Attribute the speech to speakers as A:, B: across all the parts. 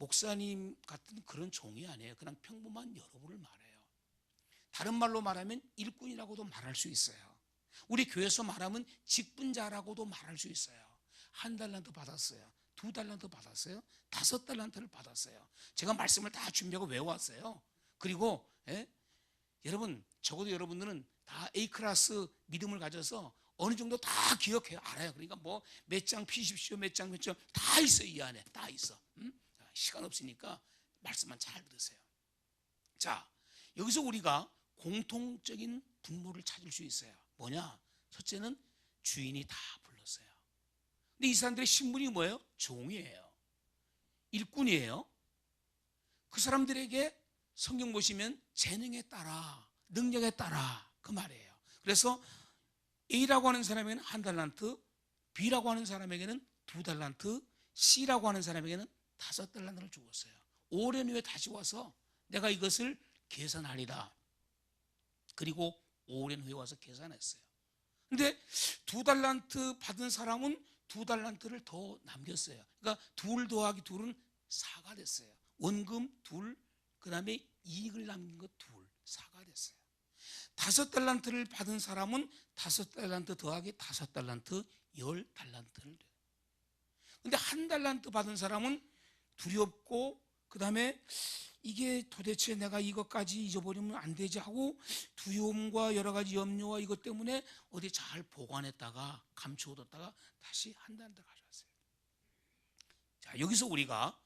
A: 목사님 같은 그런 종이 아니에요. 그냥 평범한 여러분을 말해요. 다른 말로 말하면 일꾼이라고도 말할 수 있어요. 우리 교회에서 말하면 직분자라고도 말할 수 있어요. 1달란트 받았어요. 2달란트 받았어요. 5달란트를 받았어요. 제가 말씀을 다 준비하고 외워왔어요. 그리고 여러분, 적어도 여러분들은 다 A클래스 믿음을 가져서 어느 정도 다 기억해요. 알아요. 그러니까 뭐 몇 장 피십시오, 몇 장 다 있어요. 이 안에 다 있어. 시간 없으니까 말씀만 잘 들으세요. 자, 여기서 우리가 공통적인 분모를 찾을 수 있어요. 뭐냐? 첫째는 주인이 다 불렀어요. 근데 이 사람들의 신분이 뭐예요? 종이에요. 일꾼이에요. 그 사람들에게 성경 보시면 재능에 따라, 능력에 따라 그 말이에요. 그래서 A라고 하는 사람에게는 1달란트, B라고 하는 사람에게는 2달란트, C라고 하는 사람에게는 5달란트를 주었어요. 5년 후에 다시 와서 내가 이것을 계산하리라. 그리고 5년 후에 와서 계산했어요. 근데 2달란트 받은 사람은 2달란트를 더 남겼어요. 그러니까 2 더하기 2는 4가 됐어요. 원금 2, 그 다음에 이익을 남긴 것 2, 4가 됐어요. 5달란트를 받은 사람은 5달란트 더하기 5달란트 10달란트를 돼요. 근데 1달란트 받은 사람은 두렵고, 그 다음에 이게 도대체 내가 이것까지 잊어버리면 안 되지 하고 두려움과 여러 가지 염려와 이것 때문에 어디 잘 보관했다가 감추어뒀다가 다시 1달란트 가져왔어요. 자, 여기서 우리가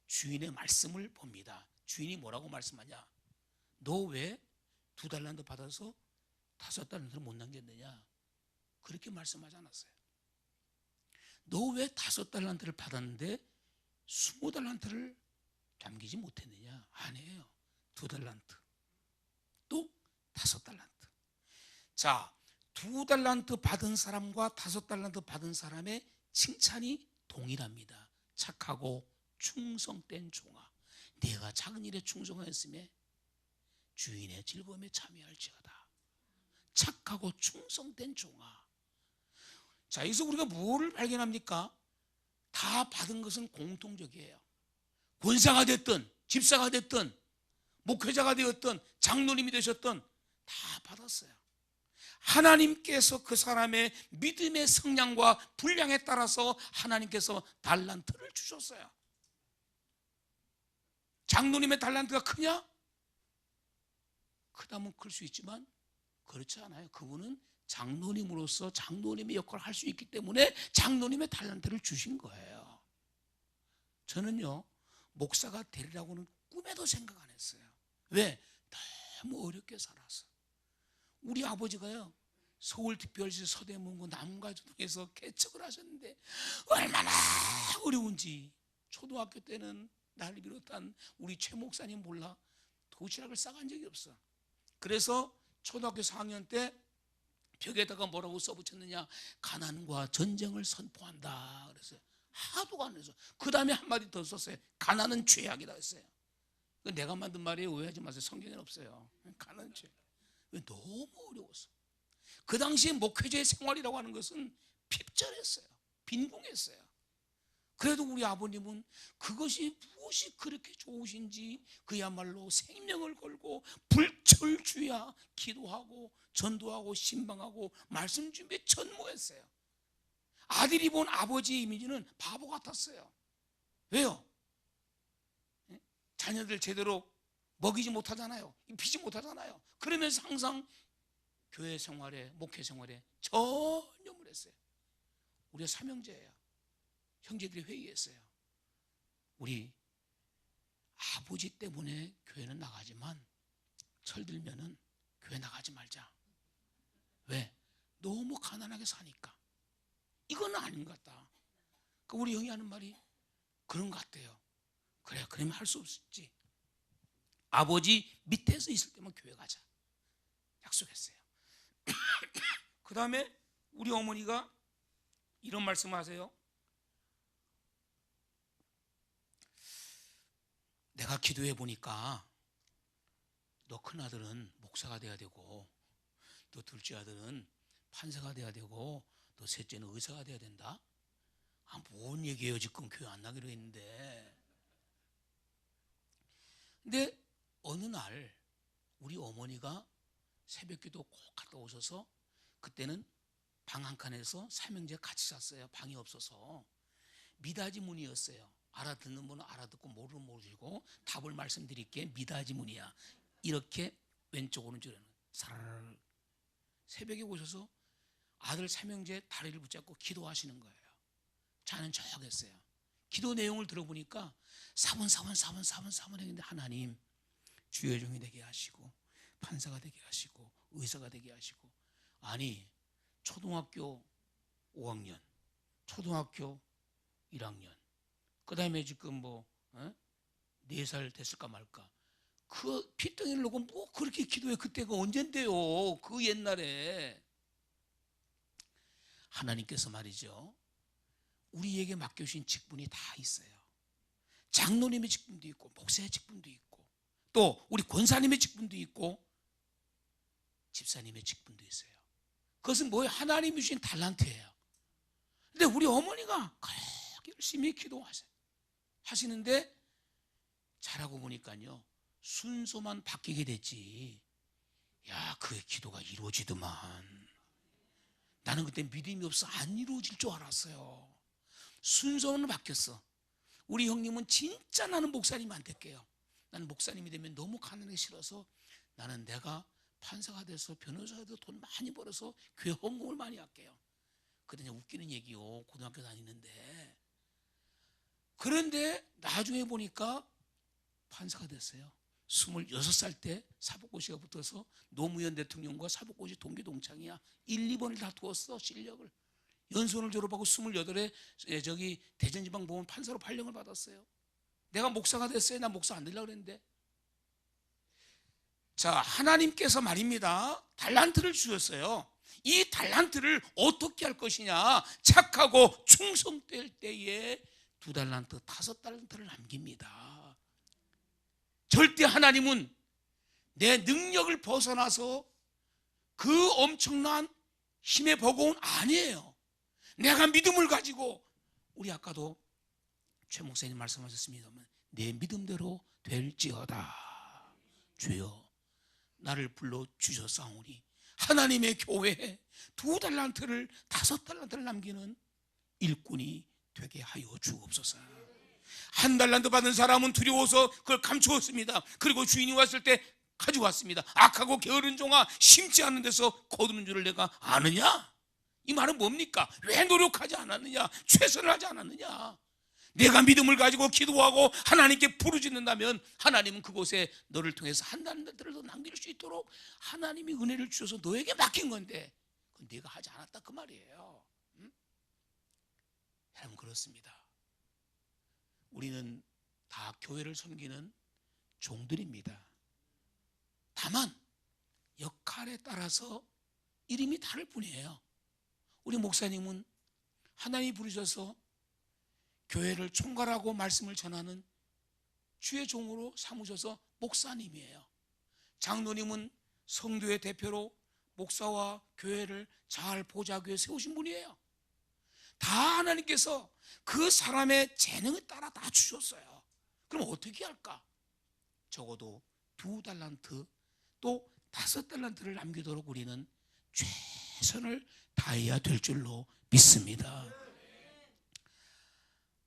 A: 주인의 말씀을 봅니다. 주인이 뭐라고 말씀하냐? 너 왜 2달란트 받아서 5달란트를 못 남겼느냐? 그렇게 말씀하지 않았어요. 너 왜 5달란트를 받았는데 20달란트를 남기지 못했느냐? 아니에요. 2달란트 또 5달란트. 자, 2달란트 받은 사람과 5달란트 받은 사람의 칭찬이 동일합니다. 착하고 충성된 종아, 네가 작은 일에 충성하였으며 주인의 즐거움에 참여할지어다. 착하고 충성된 종아. 자, 여기서 우리가 뭐를 발견합니까? 다 받은 것은 공통적이에요. 권사가 됐든 집사가 됐든 목회자가 되었든 장로님이 되셨든 다 받았어요. 하나님께서 그 사람의 믿음의 성량과 분량에 따라서 하나님께서 달란트를 주셨어요. 장로님의 달란트가 크냐? 크다면 클 수 있지만 그렇지 않아요. 그분은 장로님으로서 장로님의 역할을 할 수 있기 때문에 장로님의 달란트를 주신 거예요. 저는요, 목사가 되리라고는 꿈에도 생각 안 했어요. 왜? 너무 어렵게 살아서. 우리 아버지가요, 서울특별시 서대문구 남가주동에서 개척을 하셨는데 얼마나 어려운지 초등학교 때는 나를 비롯한 우리 최 목사님 몰라 도시락을 싸간 적이 없어. 그래서 초등학교 4학년 때 벽에다가 뭐라고 써붙였느냐? 가난과 전쟁을 선포한다. 그래서 하도 가난해서 그 다음에 한마디 더 썼어요. 가난은 죄악이다 했어요. 내가 만든 말이에요. 오해하지 마세요. 성경에는 없어요. 가난은 죄. 너무 어려웠어. 그 당시에 목회자의 생활이라고 하는 것은 핍절했어요. 빈궁했어요. 그래도 우리 아버님은 그것이 무엇이 그렇게 좋으신지 그야말로 생명을 걸고 불철주야 기도하고 전도하고 신방하고 말씀 준비에 전무했어요. 아들이 본 아버지의 이미지는 바보 같았어요. 왜요? 자녀들 제대로 먹이지 못하잖아요. 입히지 못하잖아요. 그러면서 항상 교회 생활에, 목회 생활에 전념을 했어요. 우리가 삼형제예요. 형제들이 회의했어요. 우리 아버지 때문에 교회는 나가지만 철들면은 교회 나가지 말자. 왜? 너무 가난하게 사니까. 이건 아닌 것 같다. 그러니까 우리 형이 하는 말이 그런 것 같대요. 그래, 그러면 할 수 없지. 아버지 밑에서 있을 때만 교회 가자. 약속했어요. 그 다음에 우리 어머니가 이런 말씀을 하세요. 내가 기도해 보니까 너 큰아들은 목사가 돼야 되고 너 둘째 아들은 판사가 돼야 되고 너 셋째는 의사가 돼야 된다. 뭔 얘기예요? 지금 교회 안 나기로 했는데. 근데 어느 날 우리 어머니가 새벽기도 꼭 갔다 오셔서, 그때는 방 한 칸에서 삼형제 같이 잤어요. 방이 없어서. 미닫이문이었어요. 알아듣는 분은 알아듣고 모르는 모르시고, 답을 말씀드릴게. 미닫이문이야. 이렇게 왼쪽 오른쪽으로 사르르 새벽에 오셔서 아들 삼형제 다리를 붙잡고 기도하시는 거예요. 자는 척했어요. 기도 내용을 들어보니까 사번 했는데, 하나님 주의 종이 되게 하시고 판사가 되게 하시고 의사가 되게 하시고, 아니 초등학교 5학년, 초등학교 1학년, 그 다음에 지금 4살 됐을까 말까, 그 핏덩이를 놓고 뭐 그렇게 기도해. 그때가 언젠데요. 그 옛날에. 하나님께서 말이죠, 우리에게 맡겨주신 직분이 다 있어요. 장로님의 직분도 있고 목사의 직분도 있고, 또 우리 권사님의 직분도 있고 집사님의 직분도 있어요. 그것은 뭐예요? 하나님이 주신 달란트예요. 근데 우리 어머니가 그렇게 열심히 기도하시는데, 잘하고 보니까요 순서만 바뀌게 됐지, 야, 그 기도가 이루어지더만. 나는 그때 믿음이 없어 안 이루어질 줄 알았어요. 순서는 바뀌었어. 우리 형님은 진짜 나는 목사님 안 될게요. 나는 목사님이 되면 너무 가난하기 싫어서 나는 내가 판사가 돼서 변호사가 돼서 돈 많이 벌어서 교회 헌금을 많이 할게요. 그때 웃기는 얘기요. 고등학교 다니는데. 그런데 나중에 보니까 판사가 됐어요. 26살 때 사법고시가 붙어서 노무현 대통령과 사법고시 동기 동창이야. 1, 2번을 다 두었어. 실력을. 연수원을 졸업하고 28에 저기 대전지방법원 판사로 발령을 받았어요. 내가 목사가 됐어요. 나 목사 안 되려고 그랬는데. 자, 하나님께서 말입니다, 달란트를 주셨어요. 이 달란트를 어떻게 할 것이냐, 착하고 충성될 때에 2달란트, 5달란트를 남깁니다. 절대 하나님은 내 능력을 벗어나서 그 엄청난 힘의 버거운 아니에요. 내가 믿음을 가지고, 우리 아까도 최 목사님 말씀하셨습니다만, 내 믿음대로 될지어다. 주여 나를 불러주셨사오니 하나님의 교회에 2달란트를 5달란트를 남기는 일꾼이 되게 하여 주옵소서. 1달란트 받은 사람은 두려워서 그걸 감추었습니다. 그리고 주인이 왔을 때 가져왔습니다. 악하고 게으른 종아, 심지 않는 데서 거두는 줄을 내가 아느냐? 이 말은 뭡니까? 왜 노력하지 않았느냐? 최선을 하지 않았느냐? 내가 믿음을 가지고 기도하고 하나님께 부르짖는다면 하나님은 그곳에 너를 통해서 1달란트를 더 남길 수 있도록 하나님이 은혜를 주셔서 너에게 맡긴 건데, 그건 네가 하지 않았다 그 말이에요. 여러분, 그렇습니다. 우리는 다 교회를 섬기는 종들입니다. 다만 역할에 따라서 이름이 다를 뿐이에요. 우리 목사님은 하나님이 부르셔서 교회를 총괄하고 말씀을 전하는 주의 종으로 삼으셔서 목사님이에요. 장로님은 성도의 대표로 목사와 교회를 잘 보좌하기 위해 세우신 분이에요. 다 하나님께서 그 사람의 재능에 따라 다 주셨어요. 그럼 어떻게 할까? 적어도 2달란트 또 5달란트를 남기도록 우리는 최선을 다해야 될 줄로 믿습니다.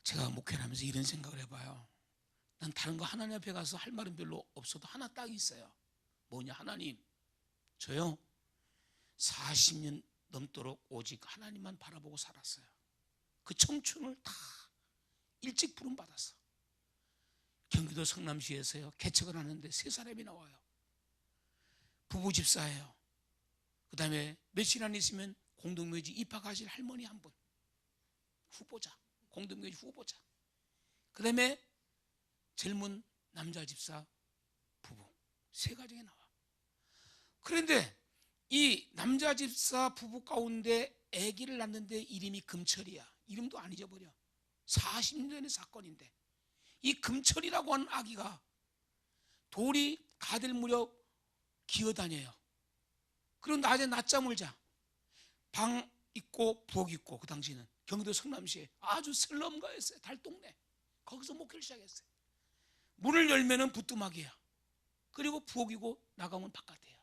A: 제가 목회를 하면서 이런 생각을 해봐요. 난 다른 거 하나님 앞에 가서 할 말은 별로 없어도 하나 딱 있어요. 뭐냐? 하나님, 저요 40년 넘도록 오직 하나님만 바라보고 살았어요. 그 청춘을 다 일찍 부름받았어. 경기도 성남시에서요 개척을 하는데 3사람이 나와요. 부부 집사예요. 그 다음에 며칠 안 있으면 공동묘지 입학하실 할머니 한 분, 후보자, 공동묘지 후보자. 그 다음에 젊은 남자 집사 부부, 3가정이 나와. 그런데 이 남자 집사 부부 가운데 아기를 낳는데 이름이 금철이야. 이름도 안 잊어버려. 40년 전의 사건인데 이 금철이라고 하는 아기가 돌이 가될 무렵 기어다녀요. 그리고 낮에 낮잠을 자. 방 있고 부엌 있고. 그 당시는 경기도 성남시에 아주 슬럼가였어요. 달동네. 거기서 목회를 시작했어요. 문을 열면은 부뚜막이야. 그리고 부엌이고 나가면 바깥이야.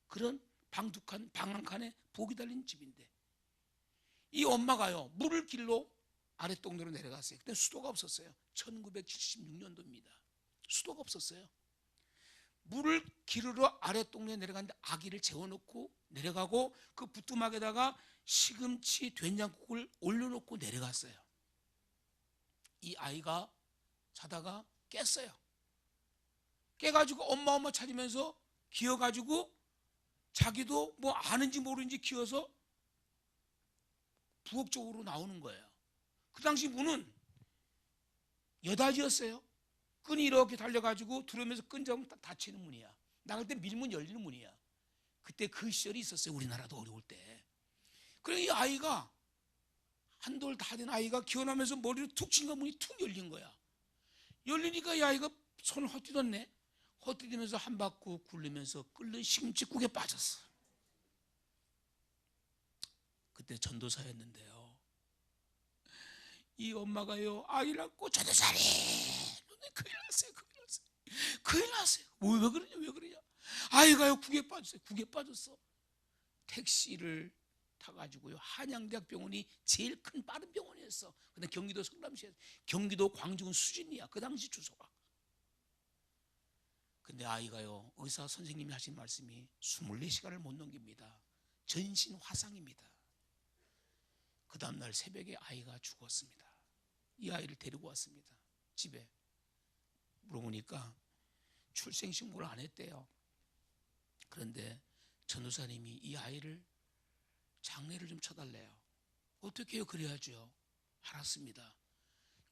A: 그런 방 두 칸, 방 한 칸에 부엌이 달린 집인데 이 엄마가요 물을 길러 아랫동네로 내려갔어요. 그때 수도가 없었어요. 1976년도입니다. 수도가 없었어요. 물을 기르러 아랫동네에 내려갔는데 아기를 재워놓고 내려가고 그 부뚜막에다가 시금치 된장국을 올려놓고 내려갔어요. 이 아이가 자다가 깼어요. 깨가지고 엄마 찾으면서 기어가지고 자기도 뭐 아는지 모르는지 기어서 부엌 쪽으로 나오는 거예요. 그 당시 문은 여닫이였어요. 끈이 이렇게 달려가지고 들어오면서 끈 잡으면 딱 닫히는 문이야. 나갈 때 밀면 열리는 문이야. 그때 그 시절이 있었어요. 우리나라도 어려울 때. 그래 이 아이가 한돌 다 된 아이가 기어나면서 머리를 툭 치니까 문이 툭 열린 거야. 열리니까 이 아이가 손을 헛디뎠네. 헛디디면서 한 바퀴 굴리면서 끓는 시금치국에 빠졌어. 그때 전도사였는데요. 이 엄마가요 아이를 안고 전도사님 큰일 났어요. 큰일 났어요. 왜 그러냐. 아이가요 국에 빠졌어요. 국에 빠졌어. 택시를 타가지고요 한양대학 병원이 제일 큰 빠른 병원이었어. 근데 경기도 성남시에 경기도 광주군 수진이야. 그 당시 주소가. 근데 아이가요 의사 선생님이 하신 말씀이 24시간을 못 넘깁니다. 전신 화상입니다. 그 다음날 새벽에 아이가 죽었습니다. 이 아이를 데리고 왔습니다. 집에 물어보니까 출생신고를 안 했대요. 그런데 전도사님이 이 아이를 장례를 좀 쳐달래요. 어떻게 해요? 그래야죠. 알았습니다.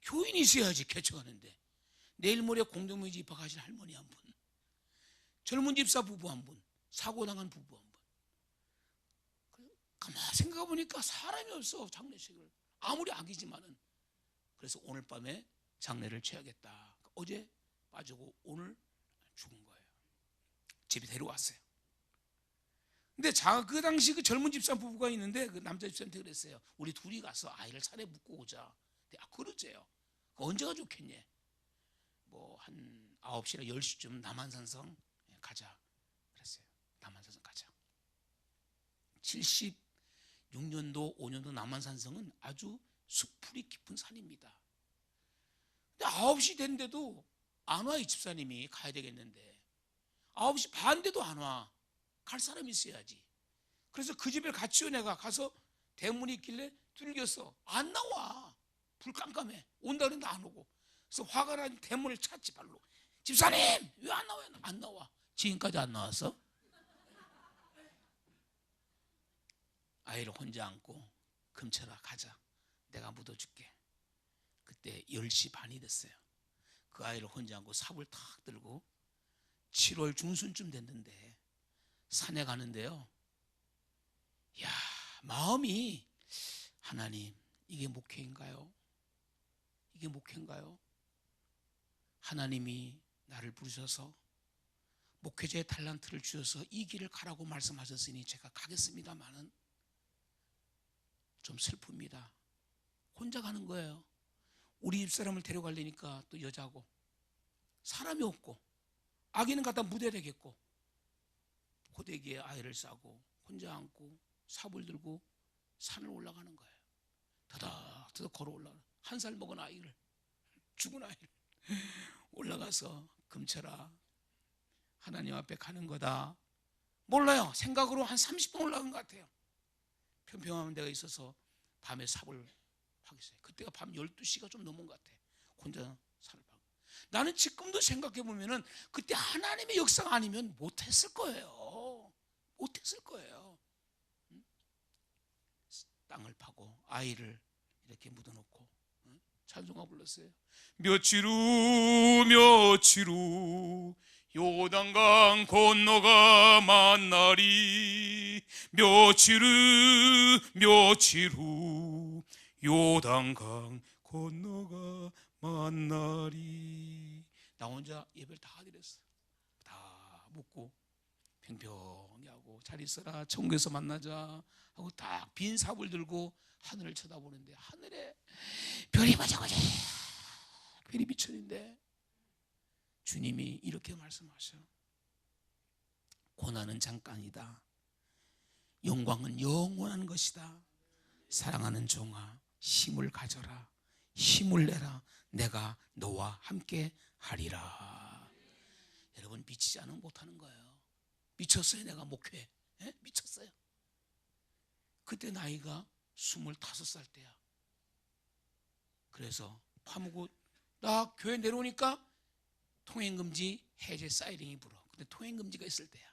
A: 교인이 있어야지 개척하는데. 내일 모레 공동묘지 입학하신 할머니 한 분, 젊은 집사 부부 한 분, 사고당한 부부 한 분. 가만히 생각해보니까 사람이 없어. 장례식을 아무리 악이지만은. 그래서 오늘 밤에 장례를 쳐야겠다. 어제 빠지고 오늘 죽은 거예요. 집에 데려왔어요. 근데 그 당시 그 젊은 집사 부부가 있는데 그 남자 집사한테 그랬어요. 우리 둘이 가서 아이를 산에 묻고 오자. 그러재요. 언제가 좋겠냐. 뭐 한 9시나 10시쯤 남한산성 가자. 그랬어요. 남한산성 가자. 76년도 5년도 남한산성은 아주 숲풀이 깊은 산입니다. 근데 9시 됐는데도 안 와. 이 집사님이 가야 되겠는데 9시 반 돼도 안 와. 갈 사람이 있어야지. 그래서 그 집에 같이 내가 가서 대문이 있길래 뚫겼어. 안 나와. 불 깜깜해. 온다 그랬는데 안 오고. 그래서 화가 나서 대문을 찼지 발로. 집사님 왜 안 나와요? 안 나와. 지금까지 안 나왔어? 아이를 혼자 안고 금철아 가자. 내가 묻어줄게. 그때 10시 반이 됐어요. 그 아이를 혼자 안고 삽을 탁 들고 7월 중순쯤 됐는데 산에 가는데요. 야, 마음이 하나님 이게 목회인가요? 이게 목회인가요? 하나님이 나를 부르셔서 목회자의 달란트를 주셔서 이 길을 가라고 말씀하셨으니 제가 가겠습니다만은 좀 슬픕니다. 혼자 가는 거예요. 우리 집사람을 데려가려니까 또 여자고 사람이 없고 아기는 갖다 묻어야 되겠고 고데기에 아이를 싸고 혼자 안고 삽을 들고 산을 올라가는 거예요. 더덕더덕 걸어 올라가는 한 살 먹은 아이를 죽은 아이를 올라가서 금철아 하나님 앞에 가는 거다. 몰라요. 생각으로 한 30분 올라간 것 같아요. 평평한 데가 있어서 밤에 삽을 파겠어요. 그때가 밤 12시가 좀 넘은 것 같아. 혼자 산을 파고. 나는 지금도 생각해보면은 그때 하나님의 역사가 아니면 못했을 거예요. 못했을 거예요. 땅을 파고 아이를 이렇게 묻어놓고 찬송가 불렀어요. 며칠 후 요단강 건너가 만나리. 며칠 후 요단강 건너가 만나리. 나 혼자 예배를 다 드렸어. 다 묻고 평평히 하고 잘 있어라 천국에서 만나자 하고 딱 빈 삽을 들고 하늘을 쳐다보는데 하늘에 별이 반짝반짝 별이 비쳤는데 주님이 이렇게 말씀하셔. 고난은 잠깐이다. 영광은 영원한 것이다. 사랑하는 종아, 힘을 가져라. 힘을 내라. 내가 너와 함께 하리라. 여러분, 미치지 않으면 못하는 거예요. 미쳤어요. 내가 목회. 미쳤어요. 그때 나이가 25살 때야. 그래서 파무고 나 교회 내려오니까 통행금지 해제 사이렌이 불어. 근데 통행금지가 있을 때야.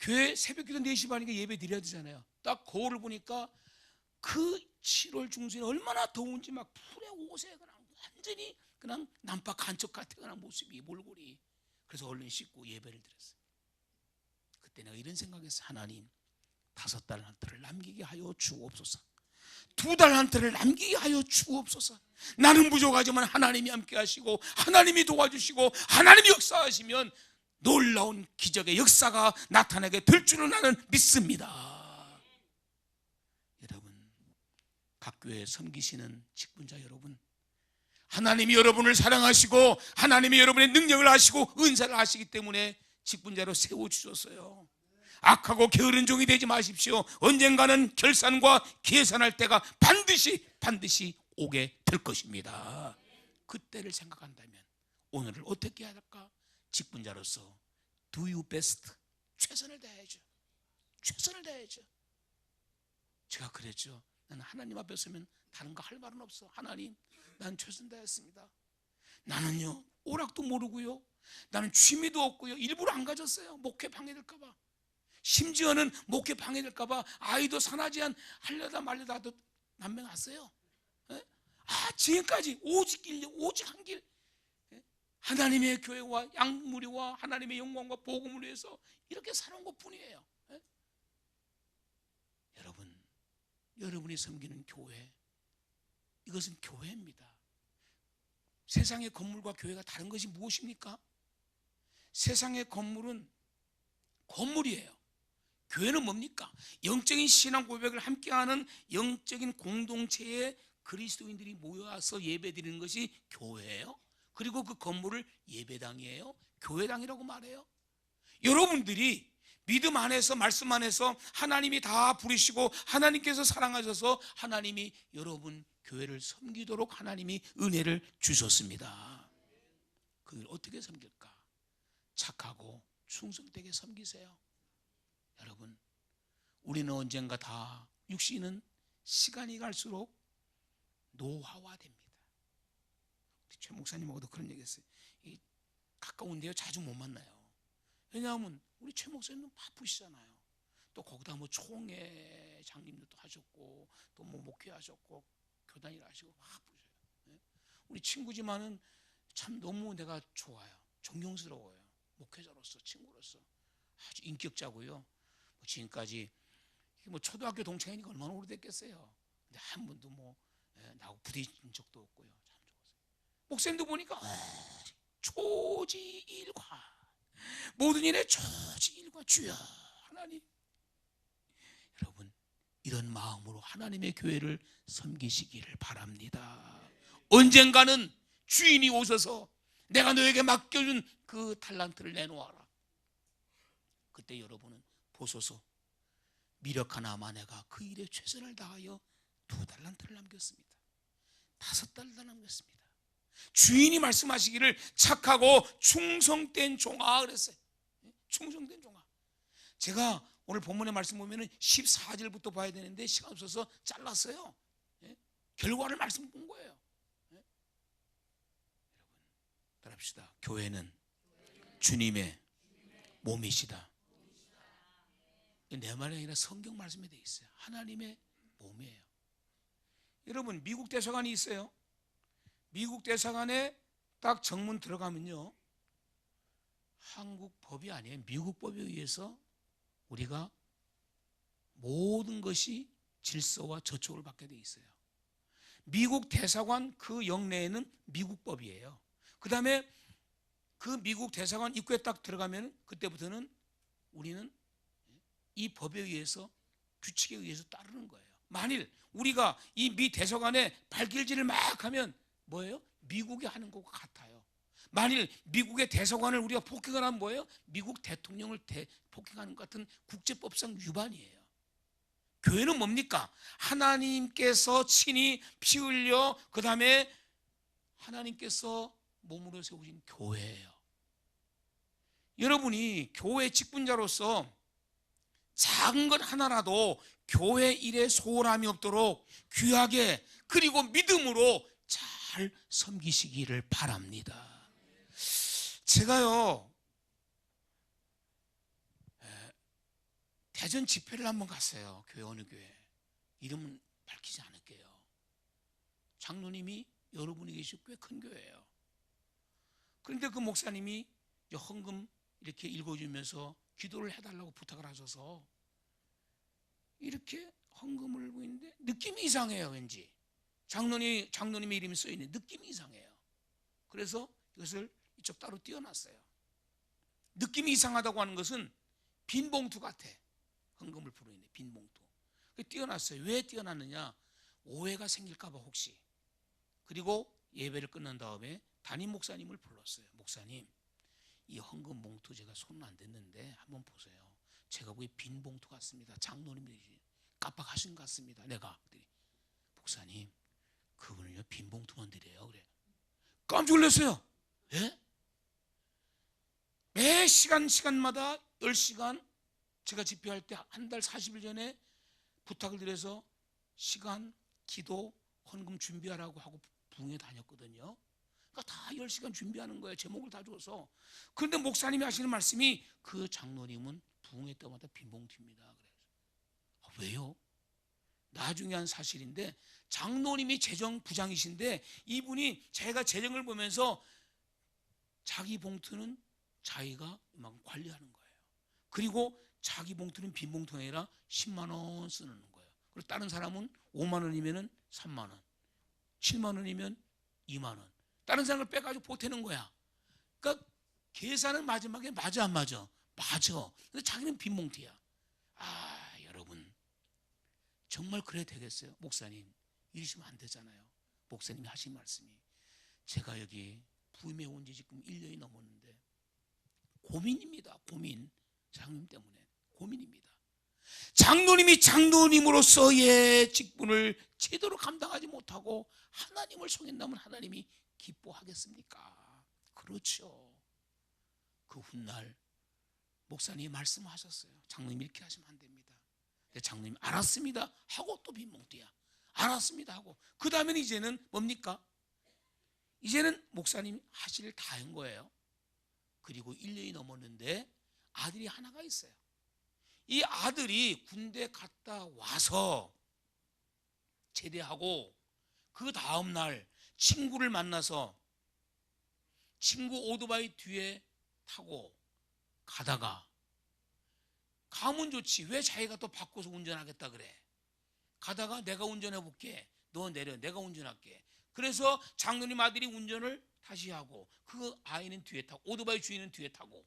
A: 교회 새벽기도 4시 반이니까 예배 드려야 되잖아요. 딱 거울을 보니까 그 7월 중순에 얼마나 더운지 막 풀에 옷에 그냥 완전히 그냥 난파 간척 같은 그냥 모습이 몰골이. 그래서 얼른 씻고 예배를 드렸어요. 그때 내가 이런 생각했어요. 하나님, 5달란트를 남기게 하여 주옵소서. 2달란트를 남기게 하여 주옵소서. 나는 부족하지만 하나님이 함께 하시고 하나님이 도와주시고 하나님이 역사하시면 놀라운 기적의 역사가 나타나게 될 줄을 나는 믿습니다. 여러분, 각 교회에 섬기시는 직분자 여러분, 하나님이 여러분을 사랑하시고 하나님이 여러분의 능력을 아시고 은사를 아시기 때문에 직분자로 세워주셨어요. 악하고 게으른 종이 되지 마십시오. 언젠가는 결산과 계산할 때가 반드시 오게 될 것입니다. 그때를 생각한다면 오늘을 어떻게 해야 할까? 직분자로서 do your best, 최선을 다해야죠. 최선을 다해야죠. 제가 그랬죠. 나는 하나님 앞에 서면 다른 거 할 말은 없어. 하나님, 난 최선 다했습니다. 나는요 오락도 모르고요, 나는 취미도 없고요, 일부러 안 가졌어요. 목회 방해될까 봐. 심지어는 목회 방해될까 봐 아이도 산하제한 하려다 말려다 도 남매 났어요. 지금까지 오직 한 길, 하나님의 교회와 양무리와 하나님의 영광과 복음을 위해서 이렇게 살아온 것뿐이에요. 여러분이 섬기는 교회, 이것은 교회입니다. 세상의 건물과 교회가 다른 것이 무엇입니까? 세상의 건물은 건물이에요. 교회는 뭡니까? 영적인 신앙 고백을 함께하는 영적인 공동체에 그리스도인들이 모여서 예배드리는 것이 교회예요. 그리고 그 건물을 예배당이에요. 교회당이라고 말해요. 여러분들이 믿음 안에서, 말씀 안에서 하나님이 다 부르시고 하나님께서 사랑하셔서 하나님이 여러분 교회를 섬기도록 하나님이 은혜를 주셨습니다. 그걸 어떻게 섬길까? 착하고 충성되게 섬기세요. 여러분, 우리는 언젠가 다 육신은 시간이 갈수록 노화화됩니다. 최 목사님하고도 그런 얘기 했어요. 가까운데요 자주 못 만나요. 왜냐하면 우리 최 목사님은 바쁘시잖아요. 또 거기다 뭐 총회 장님도 또 하셨고 또 뭐 목회하셨고 교단일 하시고 바쁘셔요. 우리 친구지만은 참 너무 내가 좋아요. 존경스러워요. 목회자로서, 친구로서 아주 인격자고요. 지금까지 뭐 초등학교 동창이니까 얼마나 오래됐겠어요. 근데 한 번도 뭐 나하고 부딪힌 적도 없고요. 참 좋았어요. 목사님도 보니까 초지일과, 모든 일에 초지일과, 주여 하나님. 여러분, 이런 마음으로 하나님의 교회를 섬기시기를 바랍니다. 언젠가는 주인이 오셔서 내가 너에게 맡겨준 그 달란트를 내놓아라. 그때 여러분은 보소서, 미력하나마 내가 그 일에 최선을 다하여 2달란트를 남겼습니다. 5달란트 남겼습니다. 주인이 말씀하시기를 착하고 충성된 종아 그랬어요. 충성된 종아. 제가 오늘 본문의 말씀 보면 14절부터 봐야 되는데 시간 없어서 잘랐어요. 결과를 말씀 본 거예요. 여러분, 따라합시다. 교회는 주님의 몸이시다. 내 말이 아니라 성경 말씀에 되어 있어요. 하나님의 몸이에요. 여러분, 미국 대사관이 있어요. 미국 대사관에 딱 정문 들어가면요, 한국 법이 아니에요. 미국 법에 의해서 우리가 모든 것이 질서와 저촉을 받게 되어 있어요. 미국 대사관 그 영내에는 미국 법이에요. 그 다음에 그 미국 대사관 입구에 딱 들어가면 그때부터는 우리는 이 법에 의해서, 규칙에 의해서 따르는 거예요. 만일 우리가 이 미 대사관에 발길질을 막 하면 뭐예요? 미국이 하는 것과 같아요. 만일 미국의 대사관을 우리가 폭행을 하면 뭐예요? 미국 대통령을 폭행하는 것 같은 국제법상 위반이에요. 교회는 뭡니까? 하나님께서 친히 피 흘려 그 다음에 하나님께서 몸으로 세우신 교회예요. 여러분이 교회 직분자로서 작은 것 하나라도 교회 일에 소홀함이 없도록 귀하게 그리고 믿음으로 잘 섬기시기를 바랍니다. 제가요 대전 집회를 한번 갔어요. 교회 어느 교회 이름은 밝히지 않을게요. 장로님이 여러분이 계시고 꽤 큰 교회예요. 그런데 그 목사님이 헌금 이렇게 읽어주면서 기도를 해달라고 부탁을 하셔서 이렇게 헌금을 하고 있는데 느낌이 이상해요. 왠지 장로님의 이름이 써있는 느낌이 이상해요. 그래서 이것을 이쪽 따로 띄워놨어요. 느낌이 이상하다고 하는 것은 빈 봉투 같아. 헌금을 부르는 빈 봉투. 띄워놨어요. 왜 띄워놨느냐? 오해가 생길까봐 혹시. 그리고 예배를 끝난 다음에 담임 목사님을 불렀어요. 목사님, 이 헌금 봉투 제가 손은 안 댔는데 한번 보세요. 제가 보기에 빈 봉투 같습니다. 장로님이 깜빡하신 것 같습니다. 내가 목사님, 그분은요 빈 봉투만 드려요. 그래. 깜짝 놀랐어요. 예? 매 시간마다 10시간 제가 집회할 때 한 달 40일 전에 부탁을 드려서 시간, 기도, 헌금 준비하라고 하고 부흥회 다녔거든요. 그러니까 다 10시간 준비하는 거예요. 제목을 다 줘서. 그런데 목사님이 하시는 말씀이 그 장로님은 부흥회 때마다 빈 봉투입니다. 그래서 왜요? 나중에 한 사실인데 장로님이 재정 부장이신데 이분이 제가 재정을 보면서 자기 봉투는 자기가 막 관리하는 거예요. 그리고 자기 봉투는 빈 봉투가 아니라 10만 원 쓰는 거예요. 그리고 다른 사람은 5만 원이면 3만 원, 7만 원이면 2만 원. 다른 사람을 빼가지고 보태는 거야. 그러니까 계산은 마지막에 맞아 안 맞아? 맞아. 근데 자기는 빈 봉투야. 아, 여러분 정말 그래야 되겠어요? 목사님 이러시면 안 되잖아요. 목사님이 하신 말씀이 제가 여기 부임해 온 지 지금 1년이 넘었는데 고민입니다. 고민. 장로님 때문에 고민입니다. 장로님이 장로님으로서의 직분을 제대로 감당하지 못하고 하나님을 속인다면 하나님이 기뻐하겠습니까? 그렇죠. 그 훗날 목사님이 말씀하셨어요. 장로님 이렇게 하시면 안 됩니다. 장로님 알았습니다 하고 또 빈봉투야. 알았습니다 하고 그 다음에는 이제는 뭡니까? 이제는 목사님 하실 일 다 한 거예요. 그리고 1년이 넘었는데 아들이 하나가 있어요. 이 아들이 군대 갔다 와서 제대하고 그 다음날 친구를 만나서 친구 오토바이 뒤에 타고 가다가 가면 좋지 왜 자기가 또 바꿔서 운전하겠다 그래. 가다가 내가 운전해 볼게. 너 내려 내가 운전할게. 그래서 장로님 아들이 운전을 다시 하고 그 아이는 뒤에 타고 오토바이 주인은 뒤에 타고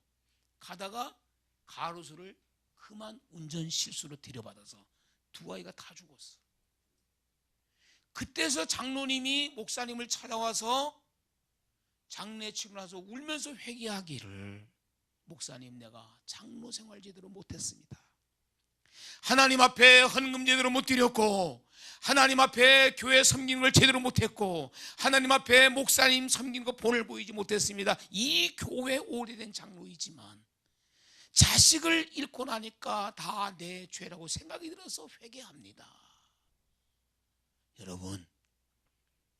A: 가다가 가로수를 그만 운전 실수로 들여받아서 두 아이가 다 죽었어. 그때서 장로님이 목사님을 찾아와서 장례 치고 나서 울면서 회개하기를 목사님 내가 장로 생활 제대로 못했습니다. 하나님 앞에 헌금 제대로 못 드렸고 하나님 앞에 교회 섬기는 걸 제대로 못했고 하나님 앞에 목사님 섬기는 거 본을 보이지 못했습니다. 이 교회 오래된 장로이지만 자식을 잃고 나니까 다 내 죄라고 생각이 들어서 회개합니다. 여러분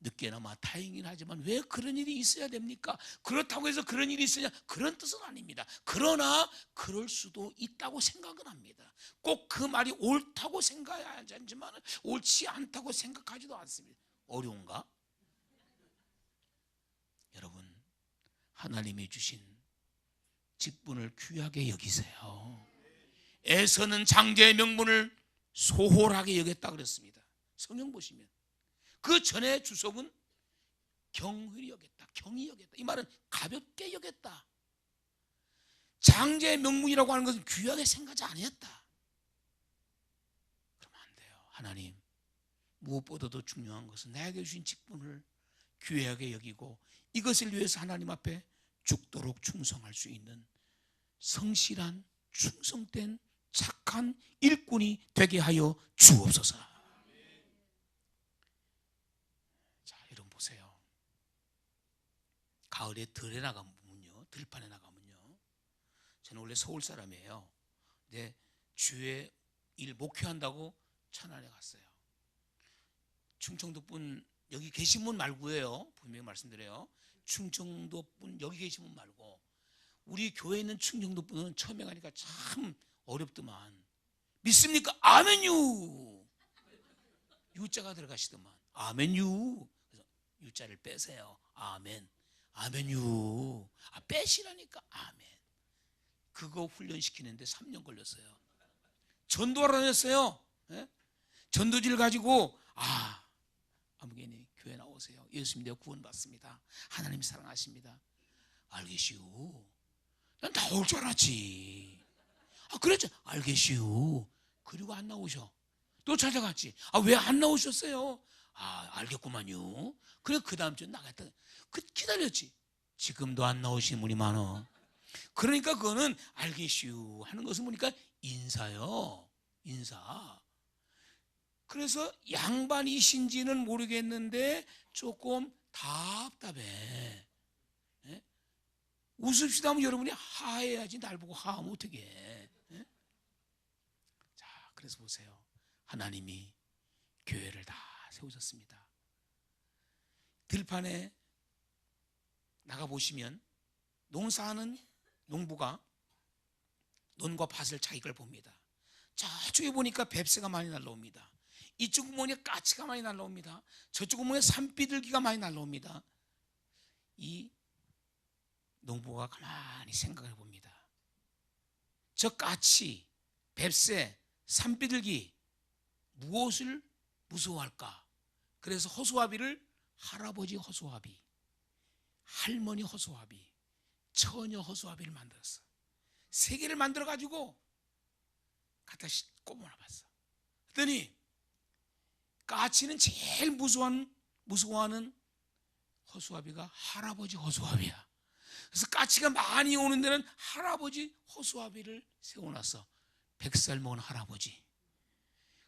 A: 늦게나마 다행이긴 하지만 왜 그런 일이 있어야 됩니까? 그렇다고 해서 그런 일이 있으냐 그런 뜻은 아닙니다. 그러나 그럴 수도 있다고 생각은 합니다. 꼭 그 말이 옳다고 생각하지 않지만 옳지 않다고 생각하지도 않습니다. 어려운가? 여러분 하나님이 주신 직분을 귀하게 여기세요. 에서는 장제의 명분을 소홀하게 여겼다 그랬습니다. 성경 보시면 그 전에 주석은 경휼히 여겼다, 경히 여겼다. 이 말은 가볍게 여겼다. 장제의 명분이라고 하는 것은 귀하게 생각하지 아니했다. 그러면 안 돼요. 하나님 무엇보다도 중요한 것은 나에게 주신 직분을 귀하게 여기고 이것을 위해서 하나님 앞에 죽도록 충성할 수 있는 성실한 충성된 착한 일꾼이 되게 하여 주옵소서. 자, 여러분 보세요. 가을에 들에 나가면요, 들판에 나가면요, 저는 원래 서울 사람이에요. 근데 주에 일 목회한다고 천안에 갔어요. 충청도 분 여기 계신 분 말고요, 분명히 말씀드려요. 충청도 분 여기 계신 분 말고 우리 교회에 있는 충청도 분은 처음에 가니까 참 어렵더만. 믿습니까? 아멘유. 유자가 들어가시더만. 아멘유. 그래서 유자를 빼세요. 아멘. 아멘유. 빼시라니까. 아멘. 그거 훈련시키는데 3년 걸렸어요. 전도하러 다녔어요. 예? 전도지를 가지고 아무개님 교회 나오세요. 예수님 내가 구원받습니다. 하나님 사랑하십니다. 알겠슈. 난 나올 줄 알았지. 그랬죠. 알겠슈. 그리고 안 나오셔. 또 찾아갔지. 왜 안 나오셨어요? 알겠구만요. 그래 그 다음 주에 나갔다. 기다렸지. 지금도 안 나오시는 분이 많어. 그러니까 그거는 알겠슈 하는 것은 보니까 인사요. 인사. 그래서 양반이신지는 모르겠는데 조금 답답해. 예? 웃읍시다 하면 여러분이 하해야지 날 보고 하하면 어떻게 해. 예? 자, 그래서 보세요. 하나님이 교회를 다 세우셨습니다. 들판에 나가보시면 농사하는 농부가 논과 밭을 자기걸 봅니다. 저쪽에 보니까 뱁새가 많이 날라옵니다. 이쪽은 보니까 까치가 많이 날라옵니다. 저쪽은 보니까 산비둘기가 많이 날라옵니다. 이 농부가 가만히 생각을 해봅니다. 저 까치, 뱁새, 산비둘기 무엇을 무서워할까? 그래서 허수아비를 할아버지 허수아비, 할머니 허수아비, 처녀 허수아비를 만들었어. 세 개를 만들어가지고 갖다 꼽아놔봤어. 그랬더니 까치는 제일 무서워하는 허수아비가 할아버지 허수아비야. 그래서 까치가 많이 오는 데는 할아버지 허수아비를 세워놨어. 100살 먹은 할아버지.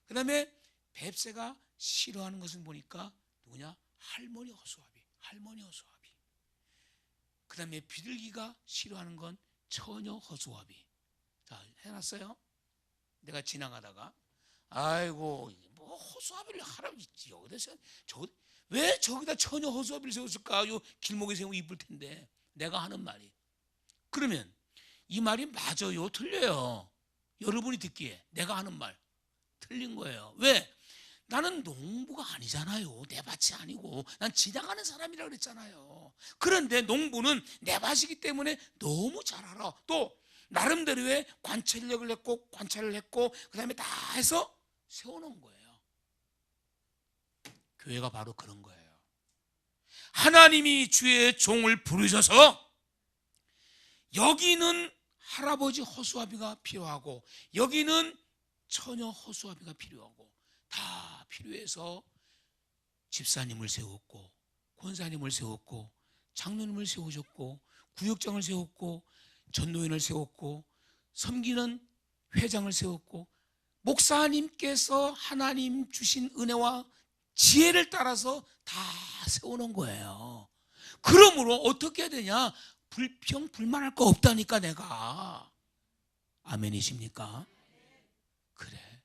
A: 그 다음에 뱁새가 싫어하는 것을 보니까 누구냐? 할머니 허수아비. 할머니 허수아비. 그 다음에 비둘기가 싫어하는 건 처녀 허수아비. 자, 해놨어요. 내가 지나가다가 아이고 뭐 허수아비를 할아버지 여기다 왜 저기다 처녀 허수아비를 세웠을까? 요 길목에 세우면 이쁠 텐데. 내가 하는 말이. 그러면 이 말이 맞아요? 틀려요? 여러분이 듣기에 내가 하는 말 틀린 거예요. 왜? 나는 농부가 아니잖아요. 내 밭이 아니고 난 지나가는 사람이라 그랬잖아요. 그런데 농부는 내 밭이기 때문에 너무 잘 알아. 또 나름대로의 관찰력을 했고 관찰을 했고 그 다음에 다 해서 세워놓은 거예요. 교회가 바로 그런 거예요. 하나님이 주의 종을 부르셔서 여기는 할아버지 허수아비가 필요하고 여기는 처녀 허수아비가 필요하고 다 필요해서 집사님을 세웠고 권사님을 세웠고 장로님을 세우셨고 구역장을 세웠고 전도인을 세웠고 섬기는 회장을 세웠고 목사님께서 하나님 주신 은혜와 지혜를 따라서 다 세워놓은 거예요. 그러므로 어떻게 해야 되냐? 불평 불만할 거 없다니까 내가. 아멘이십니까? 그래.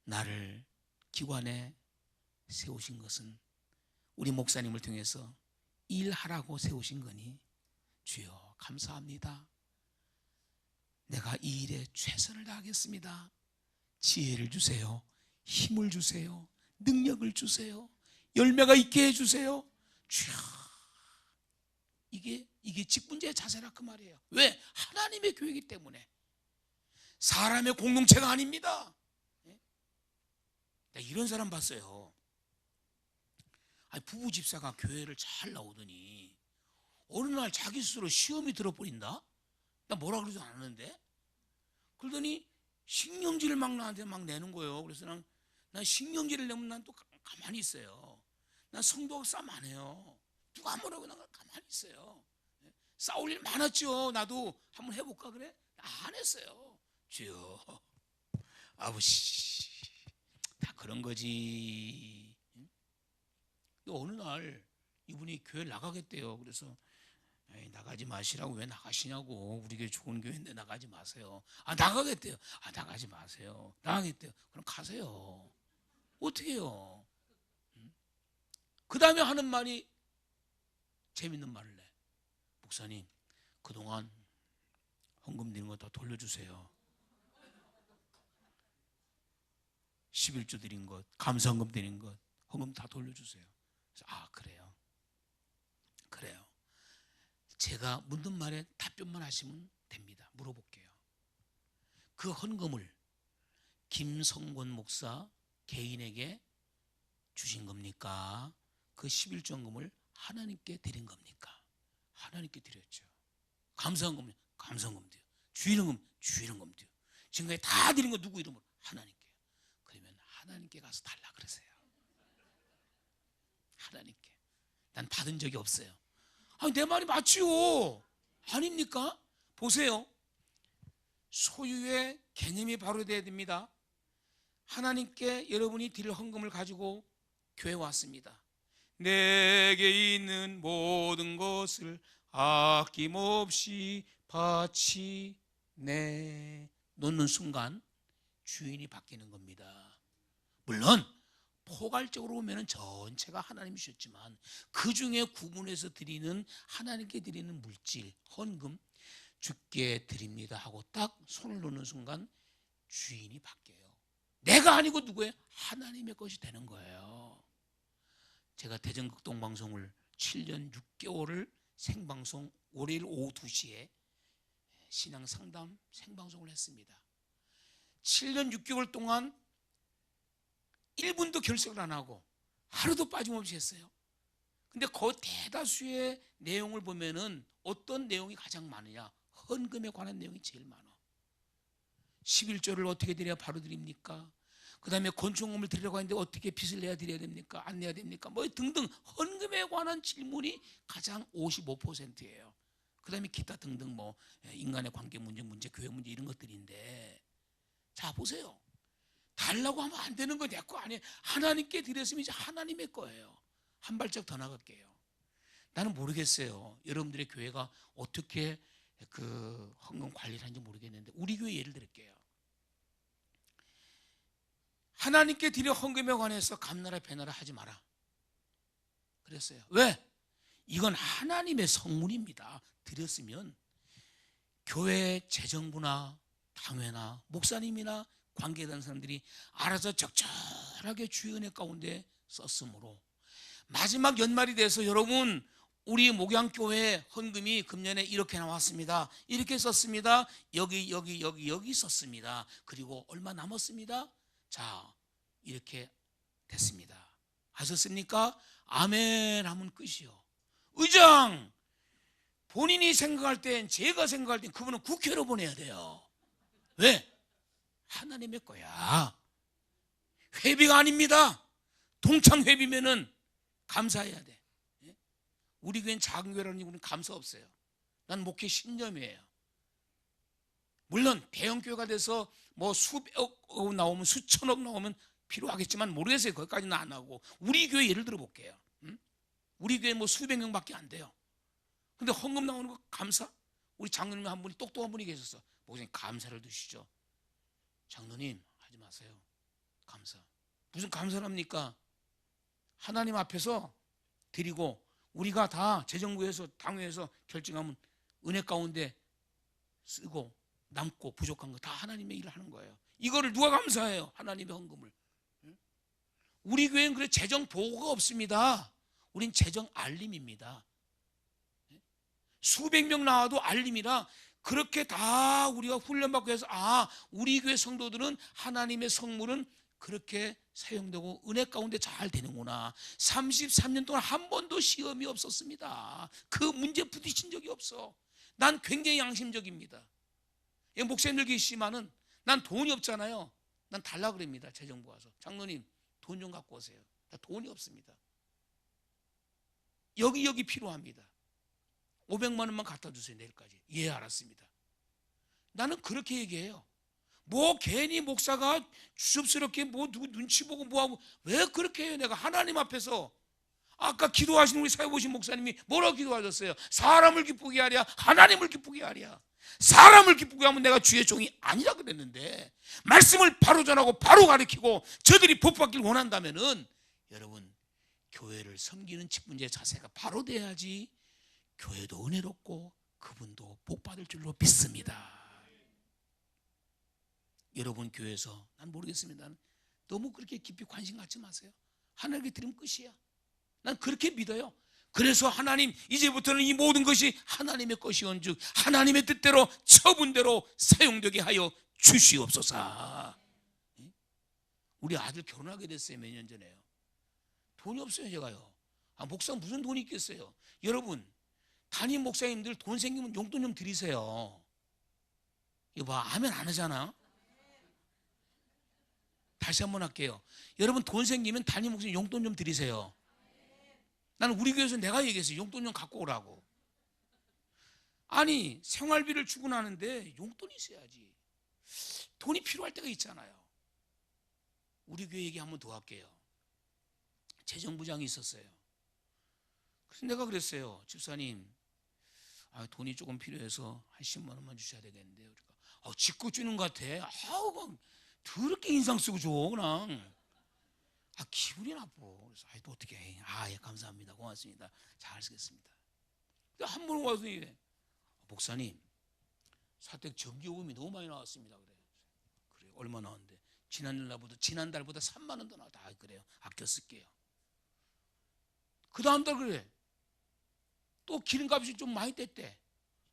A: 나를 기관에 세우신 것은 우리 목사님을 통해서 일하라고 세우신 거니 주여 감사합니다. 내가 이 일에 최선을 다하겠습니다. 지혜를 주세요. 힘을 주세요. 능력을 주세요. 열매가 있게 해주세요. 주여. 이게 직분자의 자세라 그 말이에요. 왜? 하나님의 교회이기 때문에. 사람의 공동체가 아닙니다. 나 이런 사람 봤어요. 부부 집사가 교회를 잘 나오더니 어느 날 자기 스스로 시험이 들어버린다? 나 뭐라 그러지 않았는데? 그러더니 신경질을 막 나한테 막 내는 거예요. 그래서 난 신경질을 내면 난 또 가만히 있어요. 난 성도하고 싸움 안 해요. 누가 뭐라고 난 가만히 있어요. 싸울 일 많았죠. 나도 한번 해볼까 그래? 안 했어요. 주여, 아버지, 다 그런 거지. 또 어느 날 이분이 교회 나가겠대요. 그래서 에이, 나가지 마시라고. 왜 나가시냐고. 우리 교회 좋은 교회인데 나가지 마세요. 아, 나가겠대요. 아, 나가지 마세요. 나가겠대요. 그럼 가세요. 어떻게 해요? 그 다음에 하는 말이 재밌는 말을 내. 목사님, 그동안 헌금 드린 거 다 돌려주세요. 11조 드린 것, 감사헌금 드린 것, 헌금 다 돌려주세요. 그래서 아, 그래요. 그래요. 제가 묻는 말에 답변만 하시면 됩니다. 물어볼게요. 그 헌금을 김성권 목사 개인에게 주신 겁니까? 그 11조헌금을 하나님께 드린 겁니까? 하나님께 드렸죠. 감사헌금, 감사헌금도요. 주일헌금, 주일헌금도요. 지금까지 다 드린 거 누구 이름으로? 하나님께요. 그러면 하나님께 가서 달라 그러세요. 하나님께. 난 받은 적이 없어요. 아니, 내 말이 맞지요. 아닙니까? 보세요. 소유의 개념이 바로 돼야 됩니다. 하나님께 여러분이 드릴 헌금을 가지고 교회에 왔습니다. 내게 있는 모든 것을 아낌없이 바치네 놓는 순간 주인이 바뀌는 겁니다. 물론 포괄적으로 보면 전체가 하나님이셨지만 그 중에 구분해서 드리는, 하나님께 드리는 물질, 헌금, 주께 드립니다 하고 딱 손을 놓는 순간 주인이 바뀌어요. 내가 아니고 누구예요? 하나님의 것이 되는 거예요. 제가 대전극동방송을 7년 6개월을 생방송, 월요일 오후 2시에 신앙상담 생방송을 했습니다. 7년 6개월 동안 1분도 결석을 안 하고 하루도 빠짐없이 했어요. 근데 그 대다수의 내용을 보면은 어떤 내용이 가장 많으냐? 헌금에 관한 내용이 제일 많아. 11조를 어떻게 드려야 바로 드립니까? 그 다음에 건축금을 드리려고 하는데 어떻게 빚을 내야 드려야 됩니까? 안 내야 됩니까? 뭐 등등 헌금에 관한 질문이 가장 55%예요. 그 다음에 기타 등등 뭐 인간의 관계 문제, 교회 문제 이런 것들인데, 자 보세요. 달라고 하면 안 되는 거 내 거 아니에요. 하나님께 드렸으면 이제 하나님의 거예요. 한 발짝 더 나갈게요. 나는 모르겠어요. 여러분들의 교회가 어떻게 그 헌금 관리를 하는지 모르겠는데 우리 교회 예를 들을게요. 하나님께 드려 헌금에 관해서 감나라 배나라 하지 마라 그랬어요. 왜? 이건 하나님의 성물입니다. 드렸으면 교회 재정부나 당회나 목사님이나 관계된 사람들이 알아서 적절하게 주의 은혜 가운데 썼으므로 마지막 연말이 돼서 여러분 우리 목양교회 헌금이 금년에 이렇게 나왔습니다. 이렇게 썼습니다. 여기 썼습니다. 그리고 얼마 남았습니다. 자, 이렇게 됐습니다. 하셨습니까? 아멘 하면 끝이요. 의장, 본인이 생각할 땐, 제가 생각할 땐 그분은 국회로 보내야 돼요. 왜? 하나님의 거야. 회비가 아닙니다. 동창 회비면은 감사해야 돼. 우리 교회는 작은 교회라는 이유는 감사 없어요. 난 목회 신념이에요. 물론 대형 교회가 돼서 뭐 수백억 나오면 수천억 나오면 필요하겠지만 모르겠어요. 거기까지는 안 하고 우리 교회 예를 들어 볼게요. 우리 교회 뭐 수백 명밖에 안 돼요. 근데 헌금 나오는 거 감사? 우리 장로님 한 분이 똑똑한 분이 계셨어. 목사님 감사를 드시죠. 장로님 하지 마세요. 감사. 무슨 감사를 합니까? 하나님 앞에서 드리고 우리가 다 재정부에서 당회에서 결정하면 은혜 가운데 쓰고 남고 부족한 거 다 하나님의 일을 하는 거예요. 이거를 누가 감사해요? 하나님의 헌금을. 우리 교회는 그래 재정 보고가 없습니다. 우린 재정 알림입니다. 수백 명 나와도 알림이라 그렇게 다 우리가 훈련받고 해서 우리 교회 성도들은 하나님의 성물은 그렇게 사용되고 은혜 가운데 잘 되는구나. 33년 동안 한 번도 시험이 없었습니다. 그 문제 부딪힌 적이 없어. 난 굉장히 양심적입니다. 목사님들 계시지만은 난 돈이 없잖아요. 난 달라 그럽니다. 재정부 와서 장로님 돈 좀 갖고 오세요. 나 돈이 없습니다. 여기 필요합니다. 500만 원만 갖다 주세요, 내일까지. 예, 알았습니다. 나는 그렇게 얘기해요. 뭐 괜히 목사가 주접스럽게 뭐 누구 눈치 보고 뭐하고 왜 그렇게 해요? 내가 하나님 앞에서 아까 기도하신 우리 사회보신 목사님이 뭐라고 기도하셨어요? 사람을 기쁘게 하랴 하나님을 기쁘게 하랴. 사람을 기쁘게 하면 내가 주의 종이 아니라 그랬는데, 말씀을 바로 전하고 바로 가르치고 저들이 복받기를 원한다면은 여러분, 교회를 섬기는 직분자의 자세가 바로 돼야지 교회도 은혜롭고 그분도 복받을 줄로 믿습니다. 여러분 교회에서 난 모르겠습니다. 너무 그렇게 깊이 관심 갖지 마세요. 하나님께 드리면 끝이야. 난 그렇게 믿어요. 그래서 하나님, 이제부터는 이 모든 것이 하나님의 것이온즉 하나님의 뜻대로 처분대로 사용되게 하여 주시옵소서. 우리 아들 결혼하게 됐어요. 몇 년 전에요. 돈이 없어요. 제가요. 목사 무슨 돈이 있겠어요. 여러분, 담임 목사님들 돈 생기면 용돈 좀 드리세요. 이거 봐, 아멘 안 하잖아. 다시 한번 할게요. 여러분, 돈 생기면 담임 목사님 용돈 좀 드리세요. 나는 우리 교회에서 내가 얘기했어요. 용돈 좀 갖고 오라고. 아니, 생활비를 주고 나는데 용돈이 있어야지. 돈이 필요할 때가 있잖아요. 우리 교회 얘기 한번 더 할게요. 재정부장이 있었어요. 그래서 내가 그랬어요. 집사님, 돈이 조금 필요해서 한 10만 원만 주셔야 되겠는데요. 그러니까 짓고 주는 것 같아. 막 더럽게 인상 쓰고 줘 그냥. 기분이 나빠. 그래서 또 어떻게 해? 예, 감사합니다. 고맙습니다. 잘 쓰겠습니다. 한 번 와서 이래. 목사님, 사택 전기요금이 너무 많이 나왔습니다. 그래, 얼마 나왔는데? 지난달보다 3만 원 더 나왔다. 그래요. 아껴 쓸게요. 그 다음 달 그래. 또 기름값이 좀 많이 뗐대.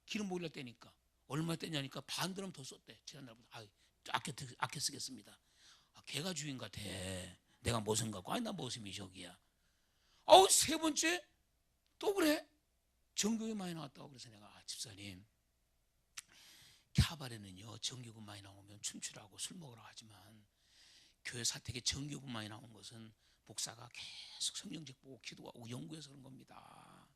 A: 기름 모일날 떼니까. 얼마 떼냐니까 반 드럼 더 썼대. 지난달보다. 아껴 쓰겠습니다. 걔가 주인 같아. 내가 무슨 갖고? 나 무슨 미적이야. 세 번째 또 그래. 전기요금 많이 나왔다고. 그래서 내가 집사님, 캬바레는요 전기요금 많이 나오면 춤추라고 술 먹으라고 하지만 교회 사택에 전기요금 많이 나온 것은 목사가 계속 성경책 보고 기도하고 연구해서 그런 겁니다.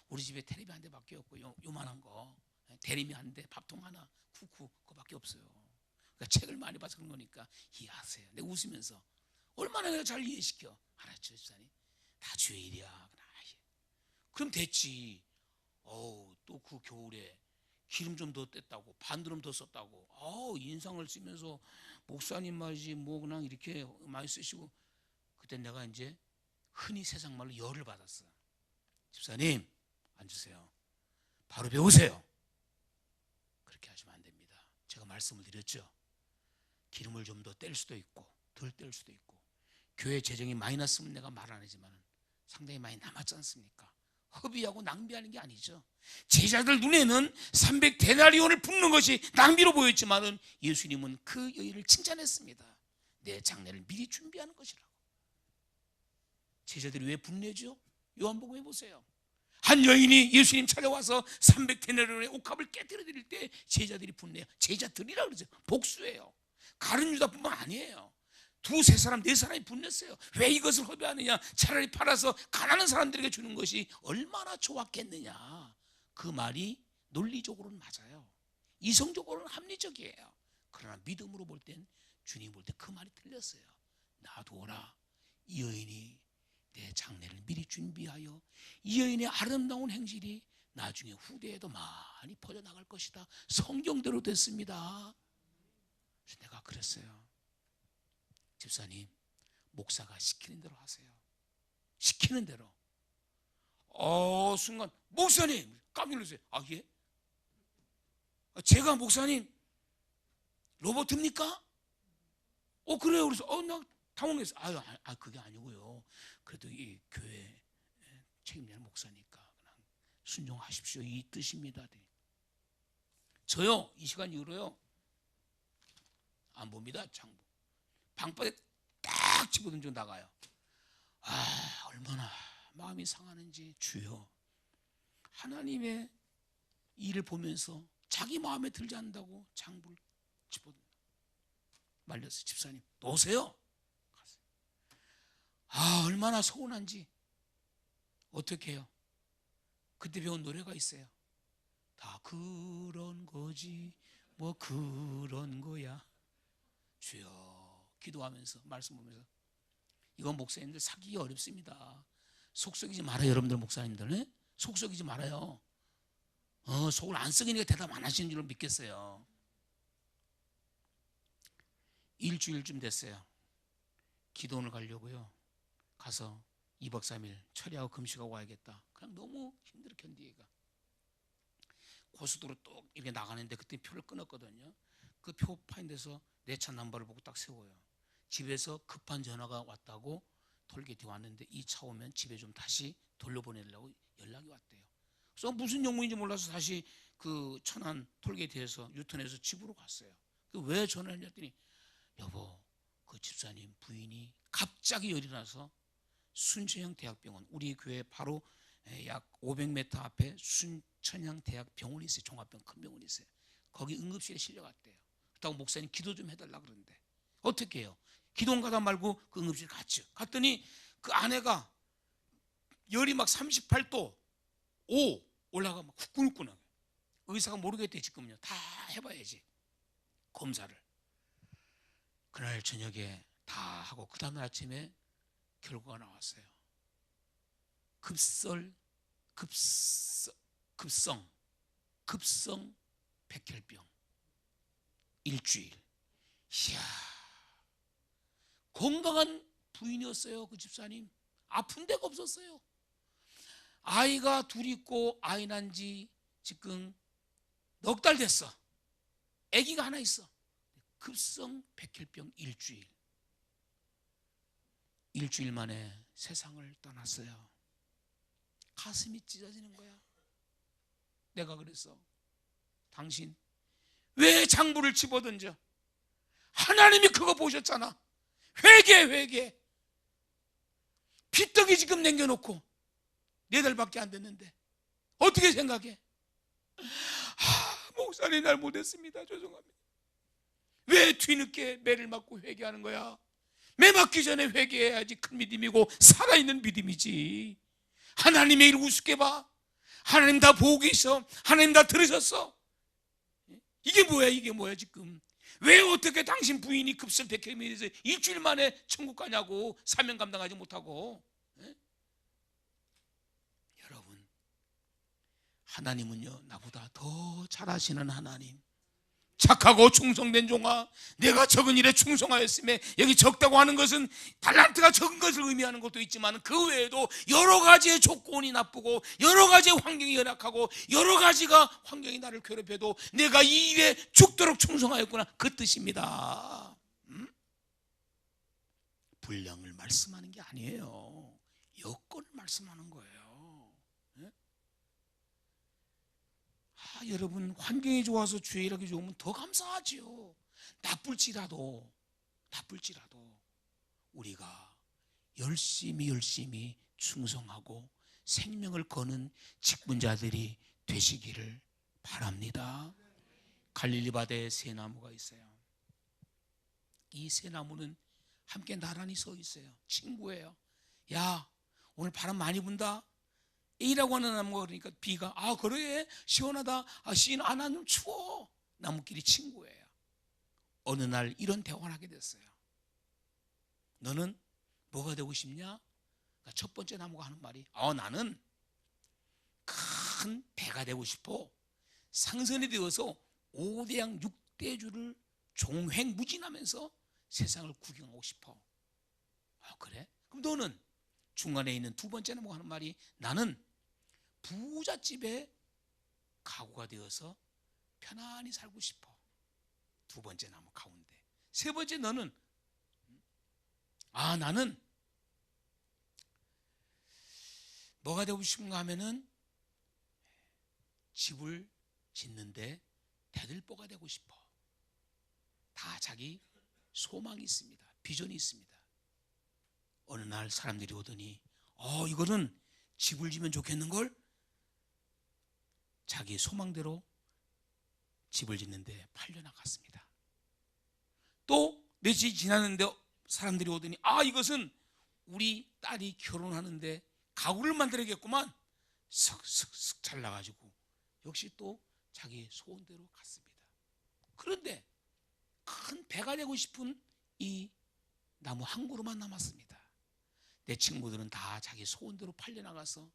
A: 우리 집에 테레비 한 대밖에 없고 요만한 거 대리미 한 대, 밥통 하나, 쿠쿠 그거밖에 없어요. 그러니까 책을 많이 봐서 그런 거니까 이해하세요. 내가 웃으면서 얼마나 내가 잘 이해시켜. 알았죠, 집사님? 다 주의 일이야. 그럼 됐지. 또 그 겨울에 기름 좀 더 뗐다고, 반드럼 더 썼다고. 인상을 쓰면서 목사님 말이지 뭐 그냥 이렇게 많이 쓰시고. 그때 내가 이제 흔히 세상 말로 열을 받았어. 집사님, 앉으세요. 바로 배우세요. 그렇게 하시면 안 됩니다. 제가 말씀을 드렸죠. 기름을 좀 더 뗄 수도 있고 덜 뗄 수도 있고, 교회 재정이 많이 났으면 내가 말 안 하지만 상당히 많이 남았지 않습니까? 허비하고 낭비하는 게 아니죠. 제자들 눈에는 300데나리온을 붓는 것이 낭비로 보였지만 예수님은 그 여인을 칭찬했습니다. 내 장례를 미리 준비하는 것이라고. 제자들이 왜 분내죠? 요한복음 해보세요. 한 여인이 예수님 찾아와서 300데나리온의 옥합을 깨뜨려 드릴 때 제자들이 분내요. 제자들이라 그러죠. 복수예요. 가룟 유다뿐만 아니에요. 2, 3사람, 4사람이 분냈어요. 왜 이것을 허비하느냐? 차라리 팔아서 가난한 사람들에게 주는 것이 얼마나 좋았겠느냐. 그 말이 논리적으로는 맞아요. 이성적으로는 합리적이에요. 그러나 믿음으로 볼 땐, 주님 볼 때 그 말이 틀렸어요. 놔두어라. 이 여인이 내 장례를 미리 준비하여 이 여인의 아름다운 행실이 나중에 후대에도 많이 퍼져나갈 것이다. 성경대로 됐습니다. 그래서 내가 그랬어요. 집사님, 목사가 시키는 대로 하세요. 시키는 대로. 순간 목사님 깜짝 놀랐어요. 예? 제가 목사님 로봇입니까? 그래요. 그래서 나 당황했어요. 그게 아니고요. 그래도 이 교회 책임자는 목사니까 그냥 순종하십시오. 이 뜻입니다. 저요, 이 시간 이후로요 안 봅니다. 장부 방바닥에 딱 집어던지고 나가요. 얼마나 마음이 상하는지. 주여, 하나님의 일을 보면서 자기 마음에 들지 않는다고 장부를 집어던져 말렸어요. 집사님 놓으세요. 얼마나 서운한지. 어떻게 해요? 그때 배운 노래가 있어요. 다 그런 거지 뭐 그런 거야. 주여 기도하면서 말씀 보면서. 이건 목사님들 사귀기 어렵습니다. 속썩이지 말아요. 여러분들 목사님들. 네? 속썩이지 말아요. 속을 안 썩이니까 대답 안 하시는 줄 믿겠어요. 일주일쯤 됐어요. 기도원을 가려고요. 가서 2박 3일 철야하고 금식하고 와야겠다. 그냥 너무 힘들어 견디기가. 고속도로 또 이렇게 나가는데 그때 표를 끊었거든요. 그 표 파인 데서 내 차 넘버를 보고 딱 세워요. 집에서 급한 전화가 왔다고 톨게이트에 왔는데 이 차 오면 집에 좀 다시 돌려보내려고 연락이 왔대요. 그래서 무슨 영문인지 몰라서 다시 그 천안 톨게이트에서 유턴해서 집으로 갔어요. 왜 전화를 했더니 여보 그 집사님 부인이 갑자기 열이 나서 순천향 대학병원, 우리 교회 바로 약 500m 앞에 순천향 대학병원이 있어요. 종합병원 큰 병원이 있어요. 거기 응급실에 실려갔대요. 그렇다고 목사님 기도 좀 해달라 그러는데 어떻게 해요? 기도원 가다 말고 그 응급실 갔죠. 갔더니 그 아내가 열이 막 38도 5 올라가 막 후끈후끈하게. 의사가 모르겠대 지금요. 다 해봐야지 검사를. 그날 저녁에 다 하고 그 다음날 아침에 결과가 나왔어요. 급성 백혈병 일주일. 이야, 건강한 부인이었어요. 그 집사님 아픈 데가 없었어요. 아이가 둘 있고 아이 난 지 지금 넉 달 됐어. 아기가 하나 있어. 급성 백혈병 일주일 만에 세상을 떠났어요. 가슴이 찢어지는 거야. 내가 그랬어. 당신 왜 장부를 집어던져? 하나님이 그거 보셨잖아. 회개. 피떡이 지금 남겨놓고 4달밖에 안 됐는데 어떻게 생각해? 목사님 잘못했습니다. 죄송합니다. 왜 뒤늦게 매를 맞고 회개하는 거야? 매 맞기 전에 회개해야지 큰 믿음이고 살아있는 믿음이지. 하나님의 일 우습게 봐. 하나님 다 보고 계셔. 하나님 다 들으셨어. 이게 뭐야 지금. 왜 어떻게 당신 부인이 급성 백혈병이 돼서 일주일 만에 천국 가냐고. 사명 감당하지 못하고. 여러분, 하나님은요 나보다 더 잘하시는 하나님. 착하고 충성된 종아, 내가 적은 일에 충성하였음에, 여기 적다고 하는 것은 달란트가 적은 것을 의미하는 것도 있지만 그 외에도 여러 가지의 조건이 나쁘고 여러 가지의 환경이 열악하고 여러 가지가 환경이 나를 괴롭혀도 내가 이 일에 죽도록 충성하였구나, 그 뜻입니다. 분량을 말씀하는 게 아니에요. 여건을 말씀하는 거예요. 여러분, 환경이 좋아서 주의 일하기 좋으면 더 감사하지요. 나쁠지라도 우리가 열심히 충성하고 생명을 거는 직분자들이 되시기를 바랍니다. 갈릴리 바다에 새 나무가 있어요. 이 새 나무는 함께 나란히 서 있어요. 친구예요. 야, 오늘 바람 많이 분다. A라고 하는 나무가 그러니까 B가 그래 시원하다. C는 난 좀 추워. 나무끼리 친구예요. 어느 날 이런 대화를 하게 됐어요. 너는 뭐가 되고 싶냐? 첫 번째 나무가 하는 말이 나는 큰 배가 되고 싶어. 상선이 되어서 5대양 6대주를 종횡무진하면서 세상을 구경하고 싶어. 그래? 그럼 너는? 중간에 있는 두 번째 나무가 하는 말이 나는 부잣집에 가구가 되어서 편안히 살고 싶어. 두 번째 나무 가운데. 세 번째 너는? 나는 뭐가 되고 싶은가 하면은 집을 짓는데 대들보가 되고 싶어. 다 자기 소망이 있습니다. 비전이 있습니다. 어느 날 사람들이 오더니 이거는 집을 지면 좋겠는걸? 자기 소망대로 집을 짓는데 팔려나갔습니다. 또 며칠 지났는데 사람들이 오더니 이것은 우리 딸이 결혼하는데 가구를 만들어야겠구만. 슥슥슥 잘라가지고 역시 또 자기 소원대로 갔습니다. 그런데 큰 배가 되고 싶은 이 나무 한 그루만 남았습니다. 내 친구들은 다 자기 소원대로 팔려나가서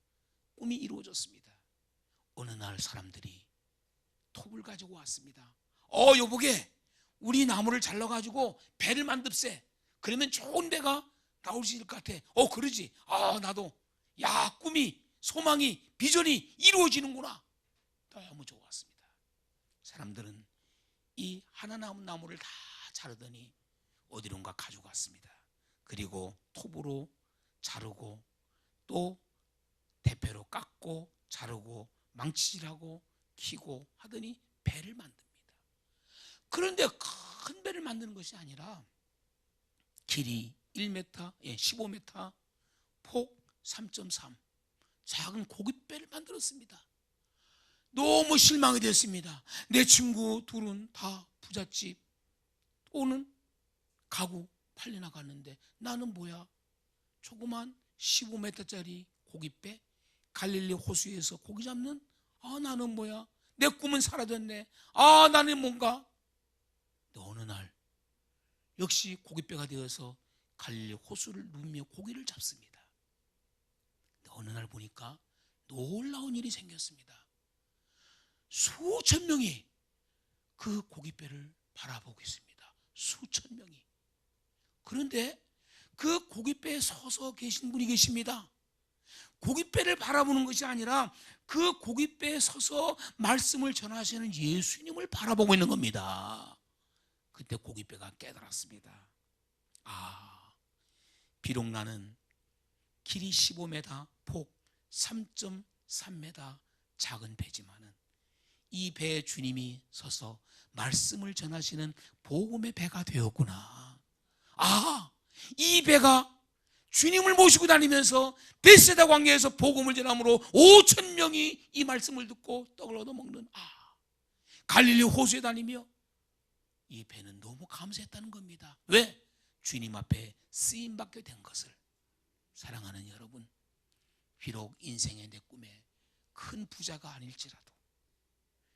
A: 꿈이 이루어졌습니다. 어느 날 사람들이 톱을 가지고 왔습니다. 여보게, 우리 나무를 잘라가지고 배를 만듭세. 그러면 좋은 배가 나올 수 있을 것 같아. 그러지. 나도. 야, 꿈이, 소망이, 비전이 이루어지는구나. 너무 좋았습니다. 사람들은 이 하나 남은 나무를 다 자르더니 어디론가 가져갔습니다. 그리고 톱으로 자르고 또 대패로 깎고 자르고 망치질하고 키고 하더니 배를 만듭니다. 그런데 큰 배를 만드는 것이 아니라 길이 1m, 15m, 폭 3.3 작은 고깃배를 만들었습니다. 너무 실망이 됐습니다. 내 친구 둘은 다 부잣집, 또는 가구 팔려나갔는데 나는 뭐야? 조그만 15m짜리 고깃배, 갈릴리 호수에서 고기 잡는 나는 뭐야? 내 꿈은 사라졌네. 나는 뭔가. 어느 날 역시 고깃배가 되어서 갈릴리 호수를 누비며 고기를 잡습니다. 어느 날 보니까 놀라운 일이 생겼습니다. 수천 명이 그 고깃배를 바라보고 있습니다. 수천 명이. 그런데 그 고깃배에 서서 계신 분이 계십니다. 고깃배를 바라보는 것이 아니라 그 고깃배에 서서 말씀을 전하시는 예수님을 바라보고 있는 겁니다. 그때 고깃배가 깨달았습니다. 비록 나는 길이 15m, 폭 3.3m 작은 배지만은 이 배에 주님이 서서 말씀을 전하시는 복음의 배가 되었구나. 이 배가 주님을 모시고 다니면서 벳세다 광야에서 복음을 전함으로 5천 명이 이 말씀을 듣고 떡을 얻어먹는 갈릴리 호수에 다니며 이 배는 너무 감사했다는 겁니다. 왜? 주님 앞에 쓰임받게 된 것을. 사랑하는 여러분, 비록 인생의 내 꿈에 큰 부자가 아닐지라도,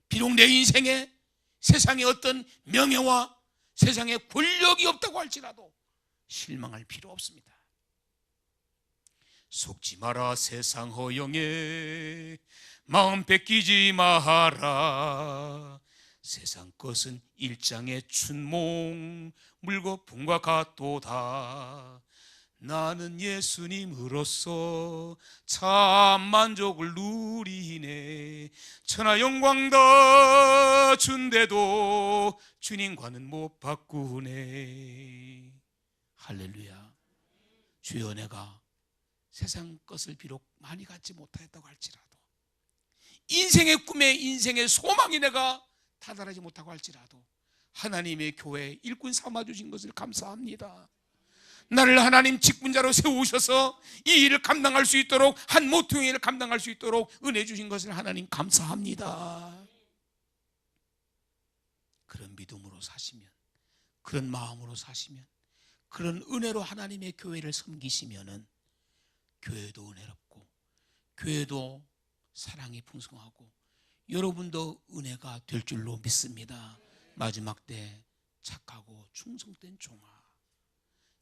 A: 비록 내 인생에 세상에 어떤 명예와 세상에 권력이 없다고 할지라도 실망할 필요 없습니다. 속지 마라 세상 허영에 마음 뺏기지 마라. 세상 것은 일장의 춘몽 물거품과 같도다. 나는 예수님으로서 참 만족을 누리네. 천하 영광 다 준대도 주님과는 못 바꾸네. 할렐루야. 주여, 내가 세상 것을 비록 많이 갖지 못하였다고 할지라도, 인생의 꿈에 인생의 소망이 내가 다다르지 못하고 할지라도 하나님의 교회 일꾼 삼아주신 것을 감사합니다. 나를 하나님 직분자로 세우셔서 이 일을 감당할 수 있도록, 한 모퉁이의 일을 감당할 수 있도록 은혜 주신 것을 하나님 감사합니다. 그런 믿음으로 사시면, 그런 마음으로 사시면, 그런 은혜로 하나님의 교회를 섬기시면은 교회도 은혜롭고 교회도 사랑이 풍성하고 여러분도 은혜가 될 줄로 믿습니다. 마지막 때 착하고 충성된 종아,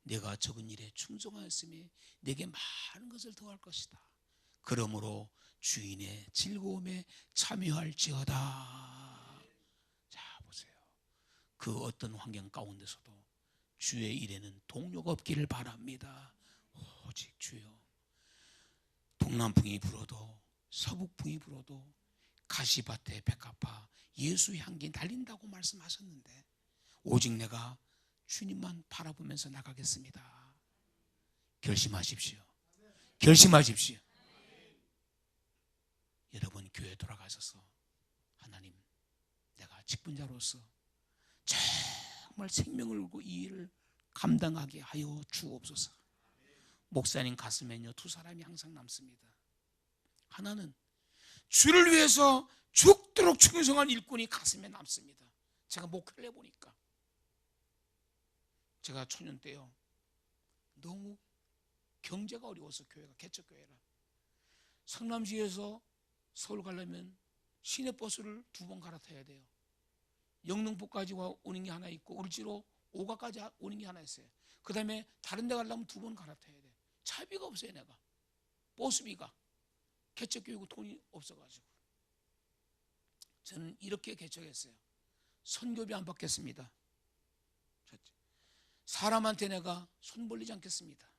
A: 내가 적은 일에 충성하였으니 내게 많은 것을 더할 것이다. 그러므로 주인의 즐거움에 참여할지어다. 자, 보세요. 그 어떤 환경 가운데서도 주의 일에는 동료가 없기를 바랍니다. 오직 주여, 동남풍이 불어도 서북풍이 불어도 가시밭에 백합화 예수 향기 날린다고 말씀하셨는데, 오직 내가 주님만 바라보면서 나가겠습니다. 결심하십시오. 결심하십시오. 여러분, 교회 돌아가셔서 하나님, 내가 직분자로서 정말 생명을 걸고 이 일을 감당하게 하여 주옵소서. 목사님 가슴에는요, 두 사람이 항상 남습니다. 하나는 주를 위해서 죽도록 충성한 일꾼이 가슴에 남습니다. 제가 목회를 해보니까, 제가 초년 때요, 너무 경제가 어려워서 교회가 개척교회라 성남시에서 서울 가려면 시내버스를 2번 갈아타야 돼요. 영등포까지 오는 게 하나 있고 을지로 오가까지 오는 게 하나 있어요. 그 다음에 다른 데 가려면 2번 갈아타야 돼요. 차비가 없어요. 내가 버스비가 개척교육 돈이 없어가지고 저는 이렇게 개척했어요. 선교비 안 받겠습니다. 사람한테 내가 손 벌리지 않겠습니다.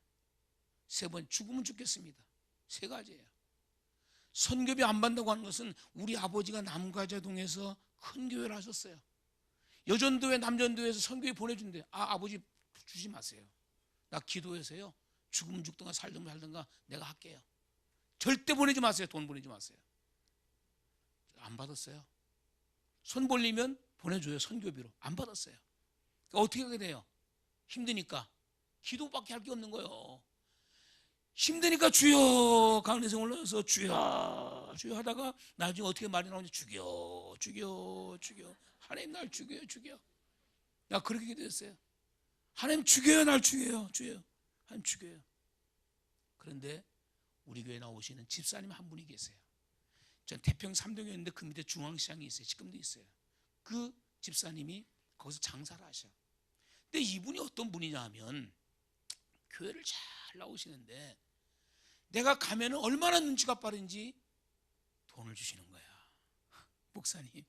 A: 3번 죽으면 죽겠습니다. 3가지예요. 선교비 안 받는다고 하는 것은 우리 아버지가 남가자동에서 큰 교회를 하셨어요. 여전도회 남전도회에서 선교비 보내준대. 아버지 주지 마세요. 나 기도해서요 죽으면 죽든가 살든가 내가 할게요. 절대 보내지 마세요. 돈 보내지 마세요. 안 받았어요. 손 벌리면 보내줘요. 선교비로. 안 받았어요. 그러니까 어떻게 하게 돼요? 힘드니까 기도밖에 할 게 없는 거예요. 힘드니까 주여 강내성 올라서 주여 하다가 나중에 어떻게 말이 나오는지 죽여 하나님 날 죽여 나 그렇게 기도했어요. 하나님 죽여요. 날 죽여요. 하나님 죽여요. 그런데 우리 교회 나오시는 집사님 한 분이 계세요. 전 태평 3동이었는데 그 밑에 중앙시장이 있어요. 지금도 있어요. 그 집사님이 거기서 장사를 하셔. 근데 이분이 어떤 분이냐 하면 교회를 잘 나오시는데 내가 가면은 얼마나 눈치가 빠른지 돈을 주시는 거야. 목사님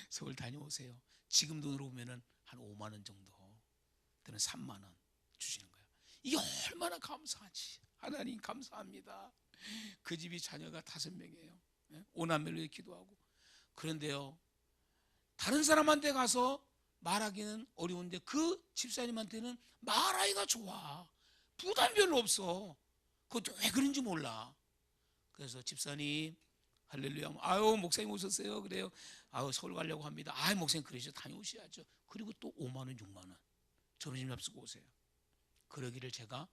A: 서울 다녀오세요. 지금 돈으로 보면은 한 5만 원 정도 또는 3만 원 주시는 거야. 이게 얼마나 감사하지. 하나님 감사합니다. 그 집이 자녀가 5명이에요. 5남매로 기도하고. 그런데요 다른 사람한테 가서 말하기는 어려운데 그 집사님한테는 말하기가 좋아. 부담이 별로 없어. 그것도 왜 그런지 몰라. 그래서 집사님 할렐루야. 아유 목사님 오셨어요. 그래요. 아유 서울 가려고 합니다. 아유 목사님 그러셔 다녀오셔야죠. 그리고 또 5만 원 6만 원 점심 잡수고 오세요. 그러기를 제가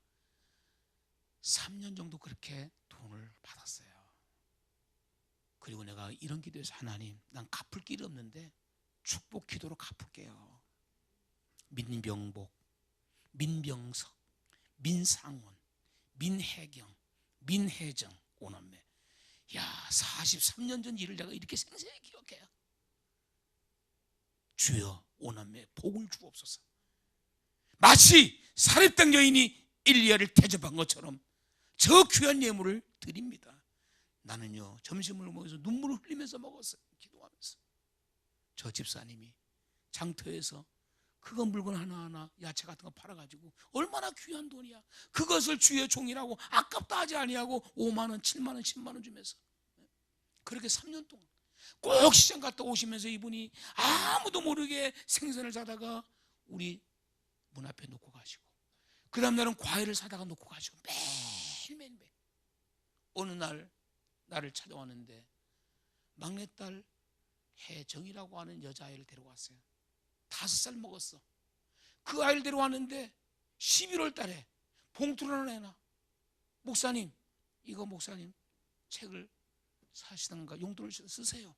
A: 3년 정도 그렇게 돈을 받았어요. 그리고 내가 이런 기도해서 하나님 난 갚을 길이 없는데 축복 기도로 갚을게요. 민병복, 민병석, 민상원, 민혜경, 민혜정 5남매. 야 43년 전 일을 내가 이렇게 생생히 기억해요. 주여 5남매 복을 주옵소서. 마치 사렙당 여인이 엘리야를 대접한 것처럼 저 귀한 예물을 드립니다. 나는요 점심을 먹어서 눈물을 흘리면서 먹었어요. 기도하면서. 저 집사님이 장터에서 그거 물건 하나하나 야채 같은 거 팔아가지고 얼마나 귀한 돈이야. 그것을 주의 종이라고 아깝다 하지 아니하고 5만 원 7만 원 10만 원 주면서 그렇게 3년 동안 꼭 시장 갔다 오시면서 이분이 아무도 모르게 생선을 사다가 우리 문 앞에 놓고 가시고 그 다음 날은 과일을 사다가 놓고 가시고 매일 어느 날 나를 찾아왔는데 막내딸 혜정이라고 하는 여자아이를 데려왔어요. 5살 먹었어. 그 아이를 데려왔는데 11월 달에 봉투를 하나 내놔. 목사님 이거 목사님 책을 사시던가 용돈을 쓰세요.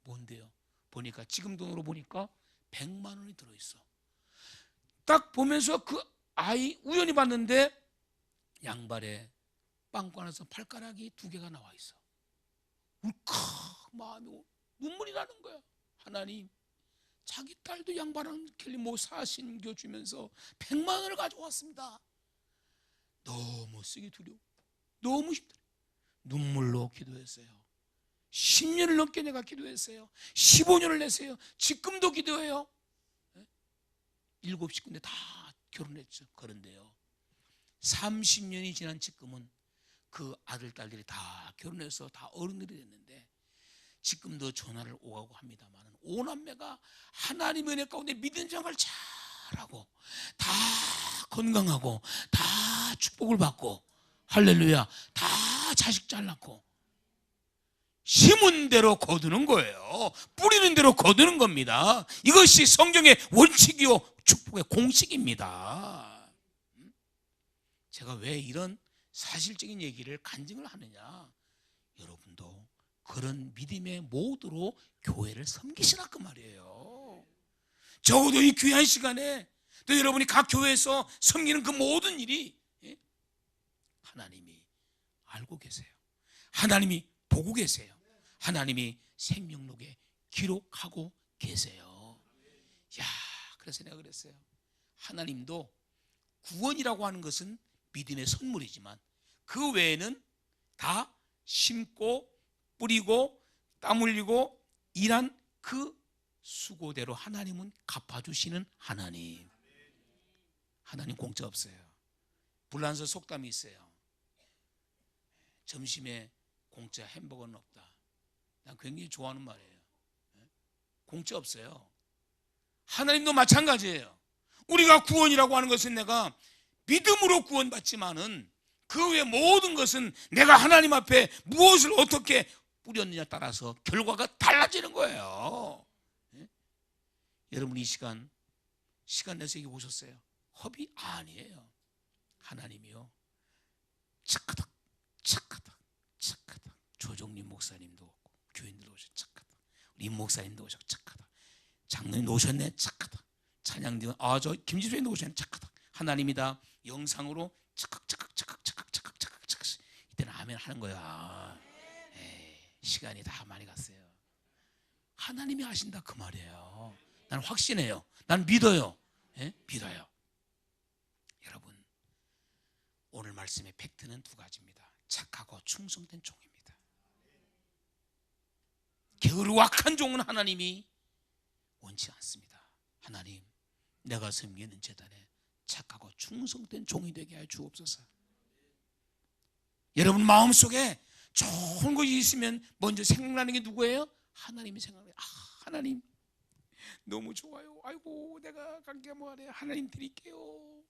A: 뭔데요? 보니까 지금 돈으로 보니까 100만 원이 들어있어. 딱 보면서 그 아이 우연히 봤는데 양발에 빵꾸 나서 발가락이 2개가 나와 있어. 울컥 마음이 눈물이 나는 거야. 하나님 자기 딸도 양발 한 켤레 뭐 사신교 주면서 100만 원을 가져왔습니다. 너무 쓰기 두려워. 너무 힘들어. 눈물로 기도했어요. 10년을 넘게 내가 기도했어요. 15년을 했어요. 지금도 기도해요. 7식구인데 다 결혼했죠. 그런데요 30년이 지난 지금은 그 아들 딸들이 다 결혼해서 다 어른들이 됐는데 지금도 전화를 오가고 합니다만 5남매가 하나님의 은혜 가운데 믿음 생활을 잘하고 다 건강하고 다 축복을 받고 할렐루야 다 자식 잘 낳고 심은 대로 거두는 거예요. 뿌리는 대로 거두는 겁니다. 이것이 성경의 원칙이요 축복의 공식입니다. 제가 왜 이런 사실적인 얘기를 간증을 하느냐, 여러분도 그런 믿음의 모드로 교회를 섬기시라 그 말이에요. 적어도 이 귀한 시간에 또 여러분이 각 교회에서 섬기는 그 모든 일이 하나님이 알고 계세요. 하나님이 보고 계세요. 하나님이 생명록에 기록하고 계세요. 야, 그래서 내가 그랬어요. 하나님도 구원이라고 하는 것은 믿음의 선물이지만 그 외에는 다 심고 뿌리고 땀 흘리고 일한 그 수고대로 하나님은 갚아주시는 하나님. 하나님 공짜 없어요. 불란서 속담이 있어요. 점심에 공짜 햄버거는 없다. 난 굉장히 좋아하는 말이에요. 공짜 없어요. 하나님도 마찬가지예요. 우리가 구원이라고 하는 것은 내가 믿음으로 구원받지만은 그 외 모든 것은 내가 하나님 앞에 무엇을 어떻게 뿌렸느냐에 따라서 결과가 달라지는 거예요. 여러분 이 시간 내서 여기 오셨어요. 허비 아니에요. 하나님이요. 착하다. 조정림 목사님도 오고 교인들 오셨 착하다. 우리 임 목사님도 오셨고 착하다. 장로님도 오셨네. 착하다. 찬양팀 저 김지수님도 오셨네. 착하다. 하나님이다. 영상으로 착각 이때는 아멘 하는 거야. 시간이 다 많이 갔어요. 하나님이 하신다 그 말이에요. 난 확신해요. 난 믿어요. 믿어요. 여러분 오늘 말씀의 팩트는 두 가지입니다. 착하고 충성된 종입니다. 게으르악한 종은 하나님이 원치 않습니다. 하나님 내가 섬기는 제단에 착하고 충성된 종이 되게 하여 주옵소서. 여러분 마음속에 좋은 것이 있으면 먼저 생각나는 게 누구예요? 하나님이 생각나요. 하나님 너무 좋아요. 아이고 내가 관계 뭐하래. 하나님 드릴게요.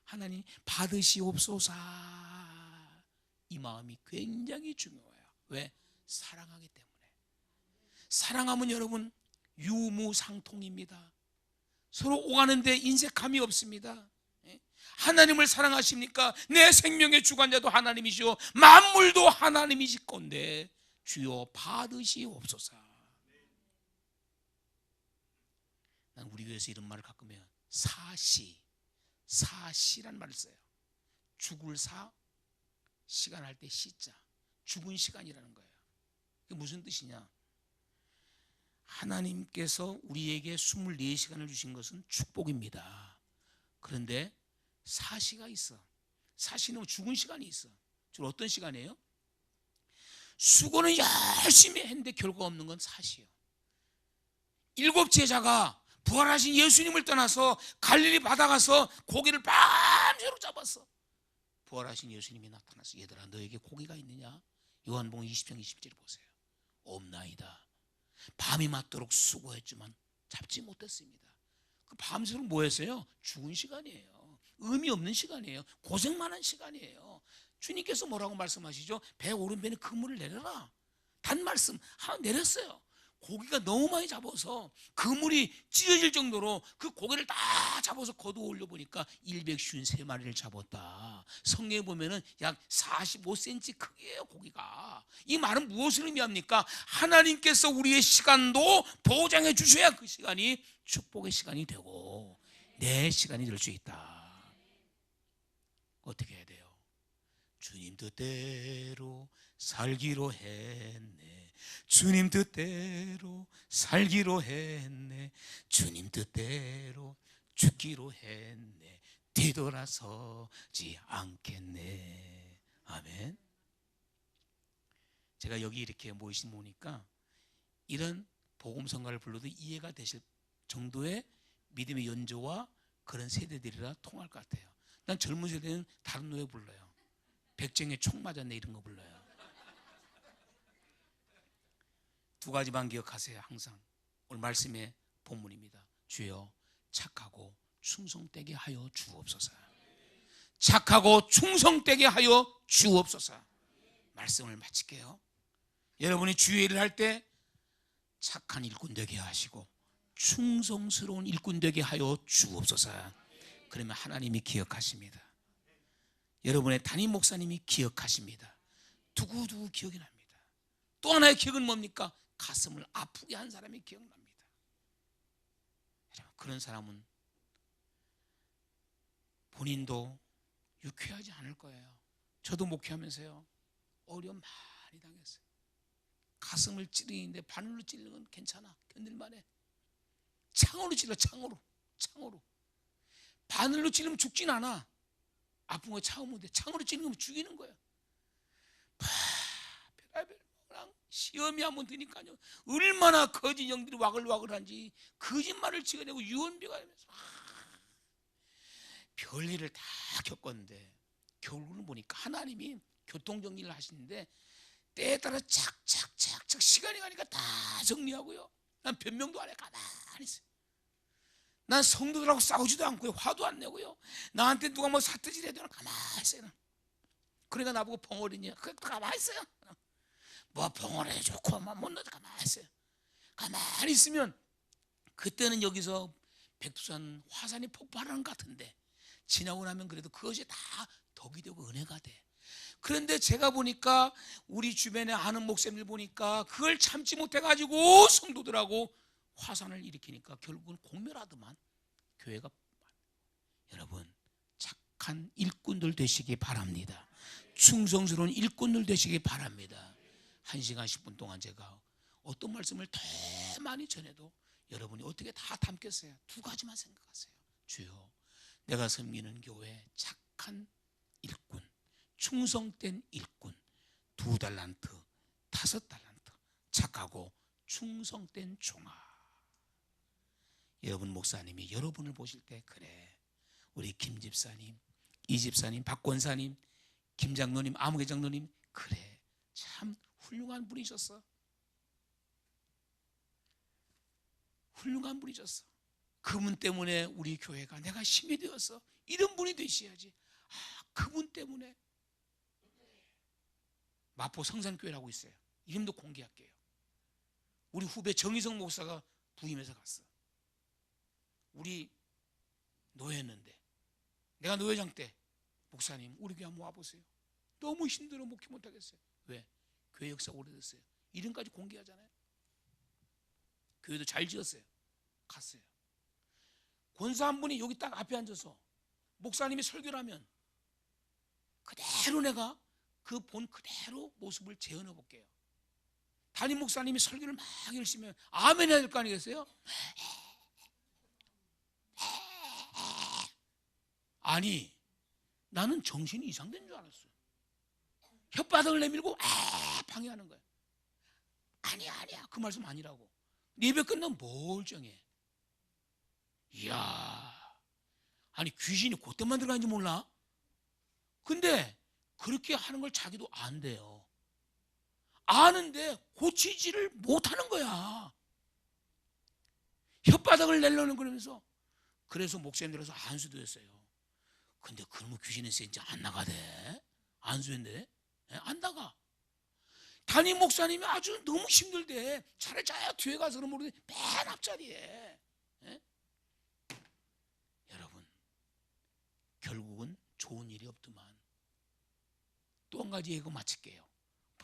A: 하나님 받으시옵소서. 이 마음이 굉장히 중요해요. 왜? 사랑하기 때문에. 사랑하면 여러분 유무상통입니다. 서로 오가는데 인색함이 없습니다. 하나님을 사랑하십니까? 내 생명의 주관자도 하나님이시오 만물도 하나님이실 건데 주여 받으시옵소서. 난 우리 교회에서 이런 말을 가끔 해요. 사시란 말을 써요. 죽을 사, 시간 할 때 시자. 죽은 시간이라는 거예요. 그게 무슨 뜻이냐? 하나님께서 우리에게 24시간을 주신 것은 축복입니다. 그런데 사시가 있어. 사시는 죽은 시간이 있어. 주로 어떤 시간이에요? 수고는 열심히 했는데 결과 없는 건 사시요. 7 제자가 부활하신 예수님을 떠나서 갈릴리 바다 가서 고기를 밤새도록 잡았어. 부활하신 예수님이 나타나서 얘들아 너에게 고기가 있느냐? 요한복음 20장 20절을 보세요. 없나이다. 밤이 맞도록 수고했지만 잡지 못했습니다. 그 밤새도록 뭐 했어요? 죽은 시간이에요. 의미 없는 시간이에요. 고생만 한 시간이에요. 주님께서 뭐라고 말씀하시죠? 배 오른배는 그물을 내려라. 단 말씀 하나 내렸어요. 고기가 너무 많이 잡아서 그물이 찢어질 정도로 그 고기를 다 잡아서 걷어 올려보니까 153마리를 잡았다. 성경에 보면은 약 45cm 크기예요 고기가. 이 말은 무엇을 의미합니까? 하나님께서 우리의 시간도 보장해 주셔야 그 시간이 축복의 시간이 되고 내 시간이 될 수 있다. 어떻게 해야 돼요? 주님 뜻대로 살기로 했네. 주님 뜻대로 살기로 했네. 주님 뜻대로 죽기로 했네. 뒤돌아서지 않겠네. 아멘. 제가 여기 이렇게 모이니까 이런 복음성가를 불러도 이해가 되실 정도의 믿음의 연조와 그런 세대들이라 통할 것 같아요. 난 젊은 세대는 다른 노래 불러요. 백정에 총 맞았네 이런 거 불러요. 두 가지만 기억하세요. 항상 오늘 말씀의 본문입니다. 주여 착하고 충성되게 하여 주옵소서. 착하고 충성되게 하여 주옵소서. 말씀을 마칠게요. 여러분이 주의 일을 할 때 착한 일꾼 되게 하시고 충성스러운 일꾼 되게 하여 주옵소서. 그러면 하나님이 기억하십니다. 여러분의 담임 목사님이 기억하십니다. 두고두고 기억이 납니다. 또 하나의 기억은 뭡니까? 가슴을 아프게 한 사람이 기억납니다. 그런 사람은 본인도 유쾌하지 않을 거예요. 저도 목회하면서요 어려움 많이 당했어요. 가슴을 찌르는데 바늘로 찌르는 건 괜찮아, 견딜만해. 창으로 찔러, 창으로. 바늘로 찌르면 죽진 않아. 아픈 거 참으면 돼. 창으로 찌르면 죽이는 거야. 별의별 시험이 한번 드니까요, 얼마나 거짓 영들이 와글와글한지 거짓말을 찍어내고 유언비가 되면서 별일을 다 겪었는데 결국은 보니까 하나님이 교통정리를 하시는데 때에 따라 착착착착 시간이 가니까 다 정리하고요. 난 변명도 안 해. 가만히 있어요. 난 성도들하고 싸우지도 않고요, 화도 안 내고요. 나한테 누가 뭐 사트질 해도 가만히 있어요. 그러니까 나보고 벙어리냐, 가만히 있어요. 뭐 벙어리 좋고 못 넣어도 가만히 있어요. 가만히 있으면 그때는 여기서 백두산 화산이 폭발하는 것 같은데 지나고 나면 그래도 그것이 다 덕이 되고 은혜가 돼. 그런데 제가 보니까 우리 주변에 아는 목사님들 보니까 그걸 참지 못해가지고 성도들하고 화산을 일으키니까 결국은 공멸하더만 교회가. 여러분, 착한 일꾼들 되시기 바랍니다. 충성스러운 일꾼들 되시기 바랍니다. 1시간 10분 동안 제가 어떤 말씀을 더 많이 전해도 여러분이 어떻게 다 담겠어요? 두 가지만 생각하세요. 주여, 내가 섬기는 교회 착한 일꾼, 충성된 일꾼, 2달란트, 5달란트, 착하고 충성된 종아. 여러분 목사님이 여러분을 보실 때, 그래, 우리 김 집사님, 이 집사님, 박 권사님, 김 장로님, 아무개 장로님, 그래, 참 훌륭한 분이셨어. 훌륭한 분이셨어. 그분 때문에 우리 교회가 내가 힘이 되었어. 이런 분이 되셔야지. 그분 때문에. 마포 성산교회라고 있어요. 이름도 공개할게요. 우리 후배 정희성 목사가 부임해서 갔어. 우리 노예였는데 내가 노회장 때, 목사님 우리 교회 한번 와보세요. 너무 힘들어 목회 못하겠어요. 왜? 교회 역사 오래됐어요. 이름까지 공개하잖아요. 교회도 잘 지었어요. 갔어요. 권사 한 분이 여기 딱 앞에 앉아서 목사님이 설교를 하면 그대로 내가 그 본 그대로 모습을 재현해 볼게요. 담임 목사님이 설교를 막 열심히 하면 아멘 해야 될 거 아니겠어요? 아니, 나는 정신이 이상된 줄 알았어. 혓바닥을 내밀고 방해하는 거야. 아니야 그 말씀 아니라고. 예배 끝나면 멀쩡해. 이야, 아니 귀신이 그때만 들어가는지 몰라? 근데 그렇게 하는 걸 자기도 안 돼요. 아는데 고치지를 못하는 거야. 혓바닥을 내려는 그러면서. 그래서 목사님들에서 안수도 했어요. 근데 그러면 귀신은 이제 안 나가대. 안수했는데 안 나가. 담임 목사님이 아주 너무 힘들대. 차라리 자야 뒤에 가서 그러면 모르는데 맨 앞자리에. 여러분, 결국은 좋은 일이 없더만. 또 한 가지 얘기 마칠게요.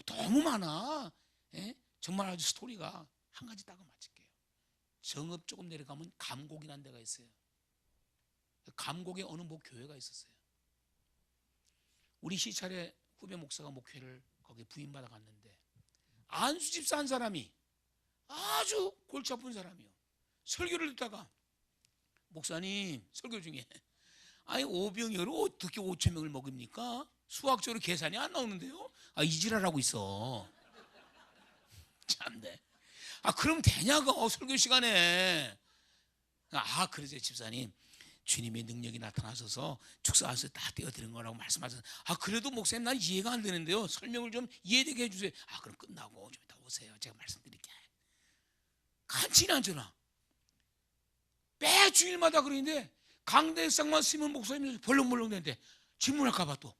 A: 너무 많아. 정말 아주 스토리가. 한 가지 딱 마칠게요. 정읍 조금 내려가면 감곡이라는 데가 있어요. 감곡에 어느 교회가 있었어요. 우리 시찰에 후배 목사가 목회를 거기 부임받아 갔는데 안수 집사 한 사람이 아주 골치 아픈 사람이요. 설교를 듣다가 목사님 설교 중에 아니 오병이어를 어떻게 5천 명을 먹입니까? 수학적으로 계산이 안 나오는데요. 이지랄하고 있어. 참네. 그럼 되냐고 설교 시간에. 그러세요 집사님. 주님의 능력이 나타나셔서 축사 안에서 다 떼어드린 거라고 말씀하셔서 그래도 목사님 난 이해가 안 되는데요. 설명을 좀 이해되게 해주세요. 그럼 끝나고 좀 이따 오세요. 제가 말씀드릴게요. 간신히 앉아라. 매 주일마다 그러는데 강대상만 쓰면 목사님이 벌렁벌렁대는데 질문할까봐 또.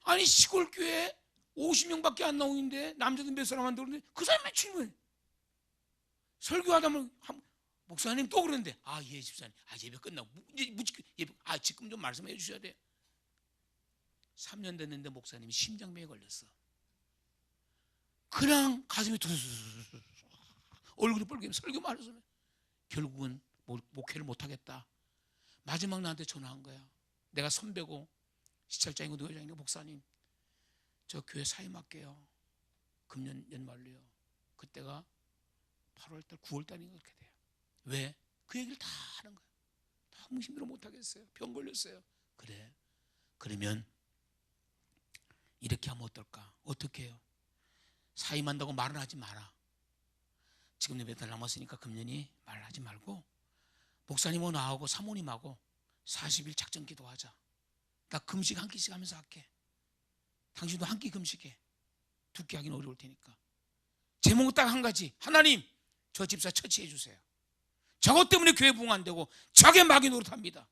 A: 아니 시골 교회 50명밖에 안 나오는데 남자들 몇 사람 안 들어오는데 그 사람만 질문해. 설교하다 보면 목사님 또 그러는데 예 집사님 예배 끝나고 예배 지금 좀 말씀해 주셔야 돼요. 3년 됐는데 목사님이 심장병에 걸렸어. 그냥 가슴이 두두두두 얼굴이 빨개면 설교만 해서 결국은 목회를 못하겠다. 마지막 나한테 전화한 거야. 내가 선배고 시찰장이고 노회장이고 목사님 저 교회 사임할게요. 금년 연말로요. 그때가 8월달, 9월달인가 그렇게 돼요. 왜? 그 얘기를 다 하는 거예요. 너무 힘들어 못하겠어요. 병 걸렸어요. 그래. 그러면 이렇게 하면 어떨까? 어떻게 해요? 사임한다고 말을 하지 마라. 지금 몇 달 남았으니까 금년이 말하지 말고 목사님하고 나하고 사모님하고 40일 작전 기도하자. 나 금식 한 끼씩 하면서 할게. 당신도 한 끼 금식해. 두 끼 하기는 어려울 테니까. 제목은 딱 한 가지. 하나님, 저 집사 처치해 주세요. 저것 때문에 교회 부흥 안 되고 저게 마귀 노릇합니다.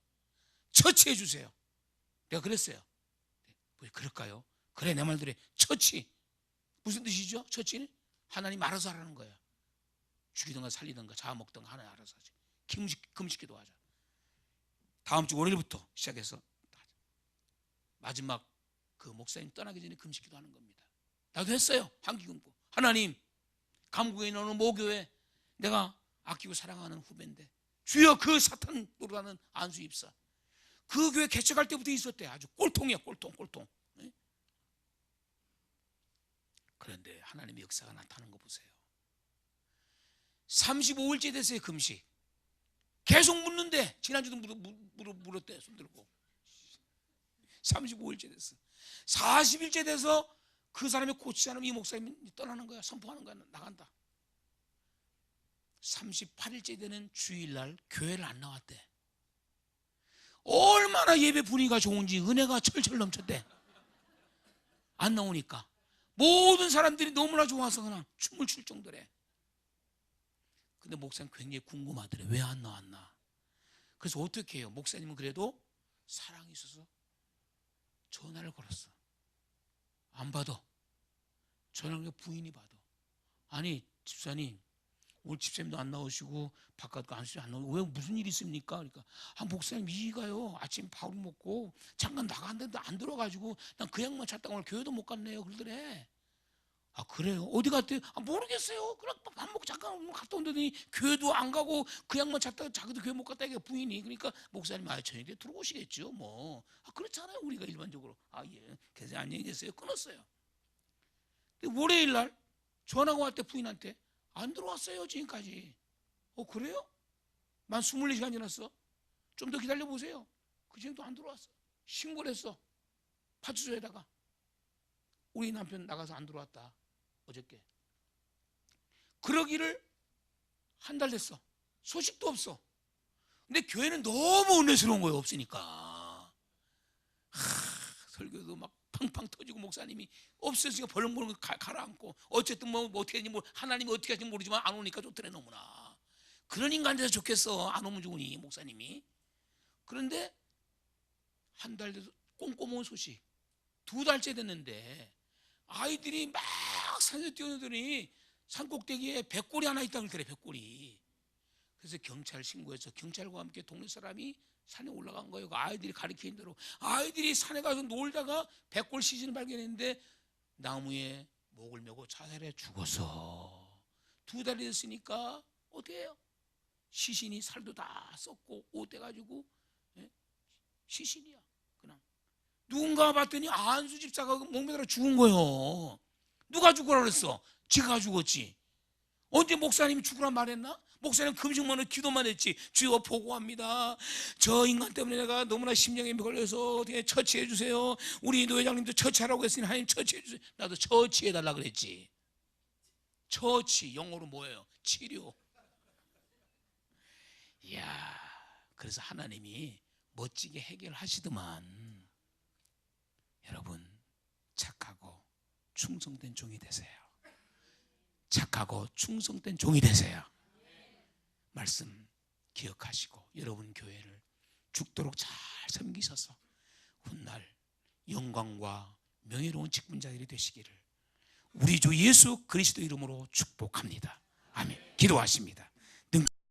A: 처치해 주세요. 내가 그랬어요. 왜 그럴까요? 그래, 내 말들에 처치. 무슨 뜻이죠? 처치는 하나님 알아서 하라는 거예요. 죽이든가 살리든가 잡아먹든가 하나님 알아서 하지. 금식 기도하자. 다음 주 월요일부터 시작해서 마지막 그 목사님 떠나기 전에 금식 기도하는 겁니다. 나도 했어요. 한기금고. 하나님, 감국에 있는 어느 모교회 내가 아끼고 사랑하는 후배인데 주여, 그 사탄 노릇하는 안수 입사 그 교회 개척할 때부터 있었대. 아주 꼴통이야, 꼴통. 네? 그런데 하나님의 역사가 나타나는 거 보세요. 35일째 됐어요. 금식 계속 묻는데 지난주도 물었대. 손 들고 35일째 됐어. 40일째 돼서 그 사람이 고치지 않으면 이 목사님이 떠나는 거야. 선포하는 거야. 나간다. 38일째 되는 주일날 교회를 안 나왔대. 얼마나 예배 분위기가 좋은지 은혜가 철철 넘쳤대. 안 나오니까 모든 사람들이 너무나 좋아서 그냥 춤을 출 정도래. 근데 목사님 굉장히 궁금하더래. 왜 안 나왔나. 그래서 어떻게 해요? 목사님은 그래도 사랑이 있어서 전화를 걸었어. 안 받아. 전화를 부인이 받아. 아니 집사님, 오늘 집사님도 안 나오시고 바깥 안수도 안 나오고 왜 무슨 일이 있습니까? 그러니까 목사님 이가요 아침 밥을 먹고 잠깐 나갔는데 안 들어가지고 난 그 양만 찾다가 오늘 교회도 못 갔네요. 그러더래. 아 그래요? 어디 갔대요? 모르겠어요. 그냥 밥 먹고 잠깐 갔다 온다더니 교회도 안 가고 그 양만 찾다가 자기도 교회 못 갔다 이게 부인이. 그러니까 목사님 저녁에 들어오시겠죠 뭐. 그렇잖아요 우리가 일반적으로. 예. 그래서 안녕히 계세요. 끊었어요. 근데 월요일날 전화가 왔대. 부인한테 안 들어왔어요 지금까지. 그래요? 만 24시간 지났어. 좀 더 기다려보세요. 그 지금도 안 들어왔어. 신고를 했어. 파출소에다가. 우리 남편 나가서 안 들어왔다 어저께. 그러기를 한 달 됐어. 소식도 없어. 근데 교회는 너무 은혜스러운 거예요. 없으니까. 설교도 막 팡팡 터지고 목사님이 없으니까 벌렁벌렁 가라앉고 어쨌든 뭐 어떻게 하는지 하나님이 어떻게 하는지 모르지만 안 오니까 좋더래. 너무나 그런 인간 돼서 좋겠어. 안 오면 좋으니 목사님이. 그런데 한 달 돼서 꼼꼼한 소식. 2달째 됐는데 아이들이 막 산에 뛰어들더니 산꼭대기에 백골이 하나 있다고 그러더래. 백골이. 그래서 경찰 신고해서 경찰과 함께 동네 사람이 산에 올라간 거예요. 아이들이 가리키는 대로. 아이들이 산에 가서 놀다가 백골 시신을 발견했는데 나무에 목을 메고 자살해 죽어서 2달이 됐으니까 어떻게 해요? 시신이 살도 다 썩고 옷돼가지고 시신이야. 그냥 누군가 봤더니 안수 집사가 목매달아 죽은 거예요. 누가 죽으라 그랬어? 지가 죽었지. 언제 목사님이 죽으란 말했나? 목사님 금식만 하고 기도만 했지. 주여 보고합니다. 저 인간 때문에 내가 너무나 심령에 걸려서 어떻게 처치해 주세요. 우리 노회장님도 처치하라고 했으니 하나님 처치해 주세요. 나도 처치해 달라 그랬지. 처치 영어로 뭐예요? 치료. 이야, 그래서 하나님이 멋지게 해결하시더만. 여러분 착하고 충성된 종이 되세요. 착하고 충성된 종이 되세요. 말씀 기억하시고 여러분 교회를 죽도록 잘 섬기셔서 훗날 영광과 명예로운 직분자들이 되시기를 우리 주 예수 그리스도 이름으로 축복합니다. 아멘. 기도하십니다.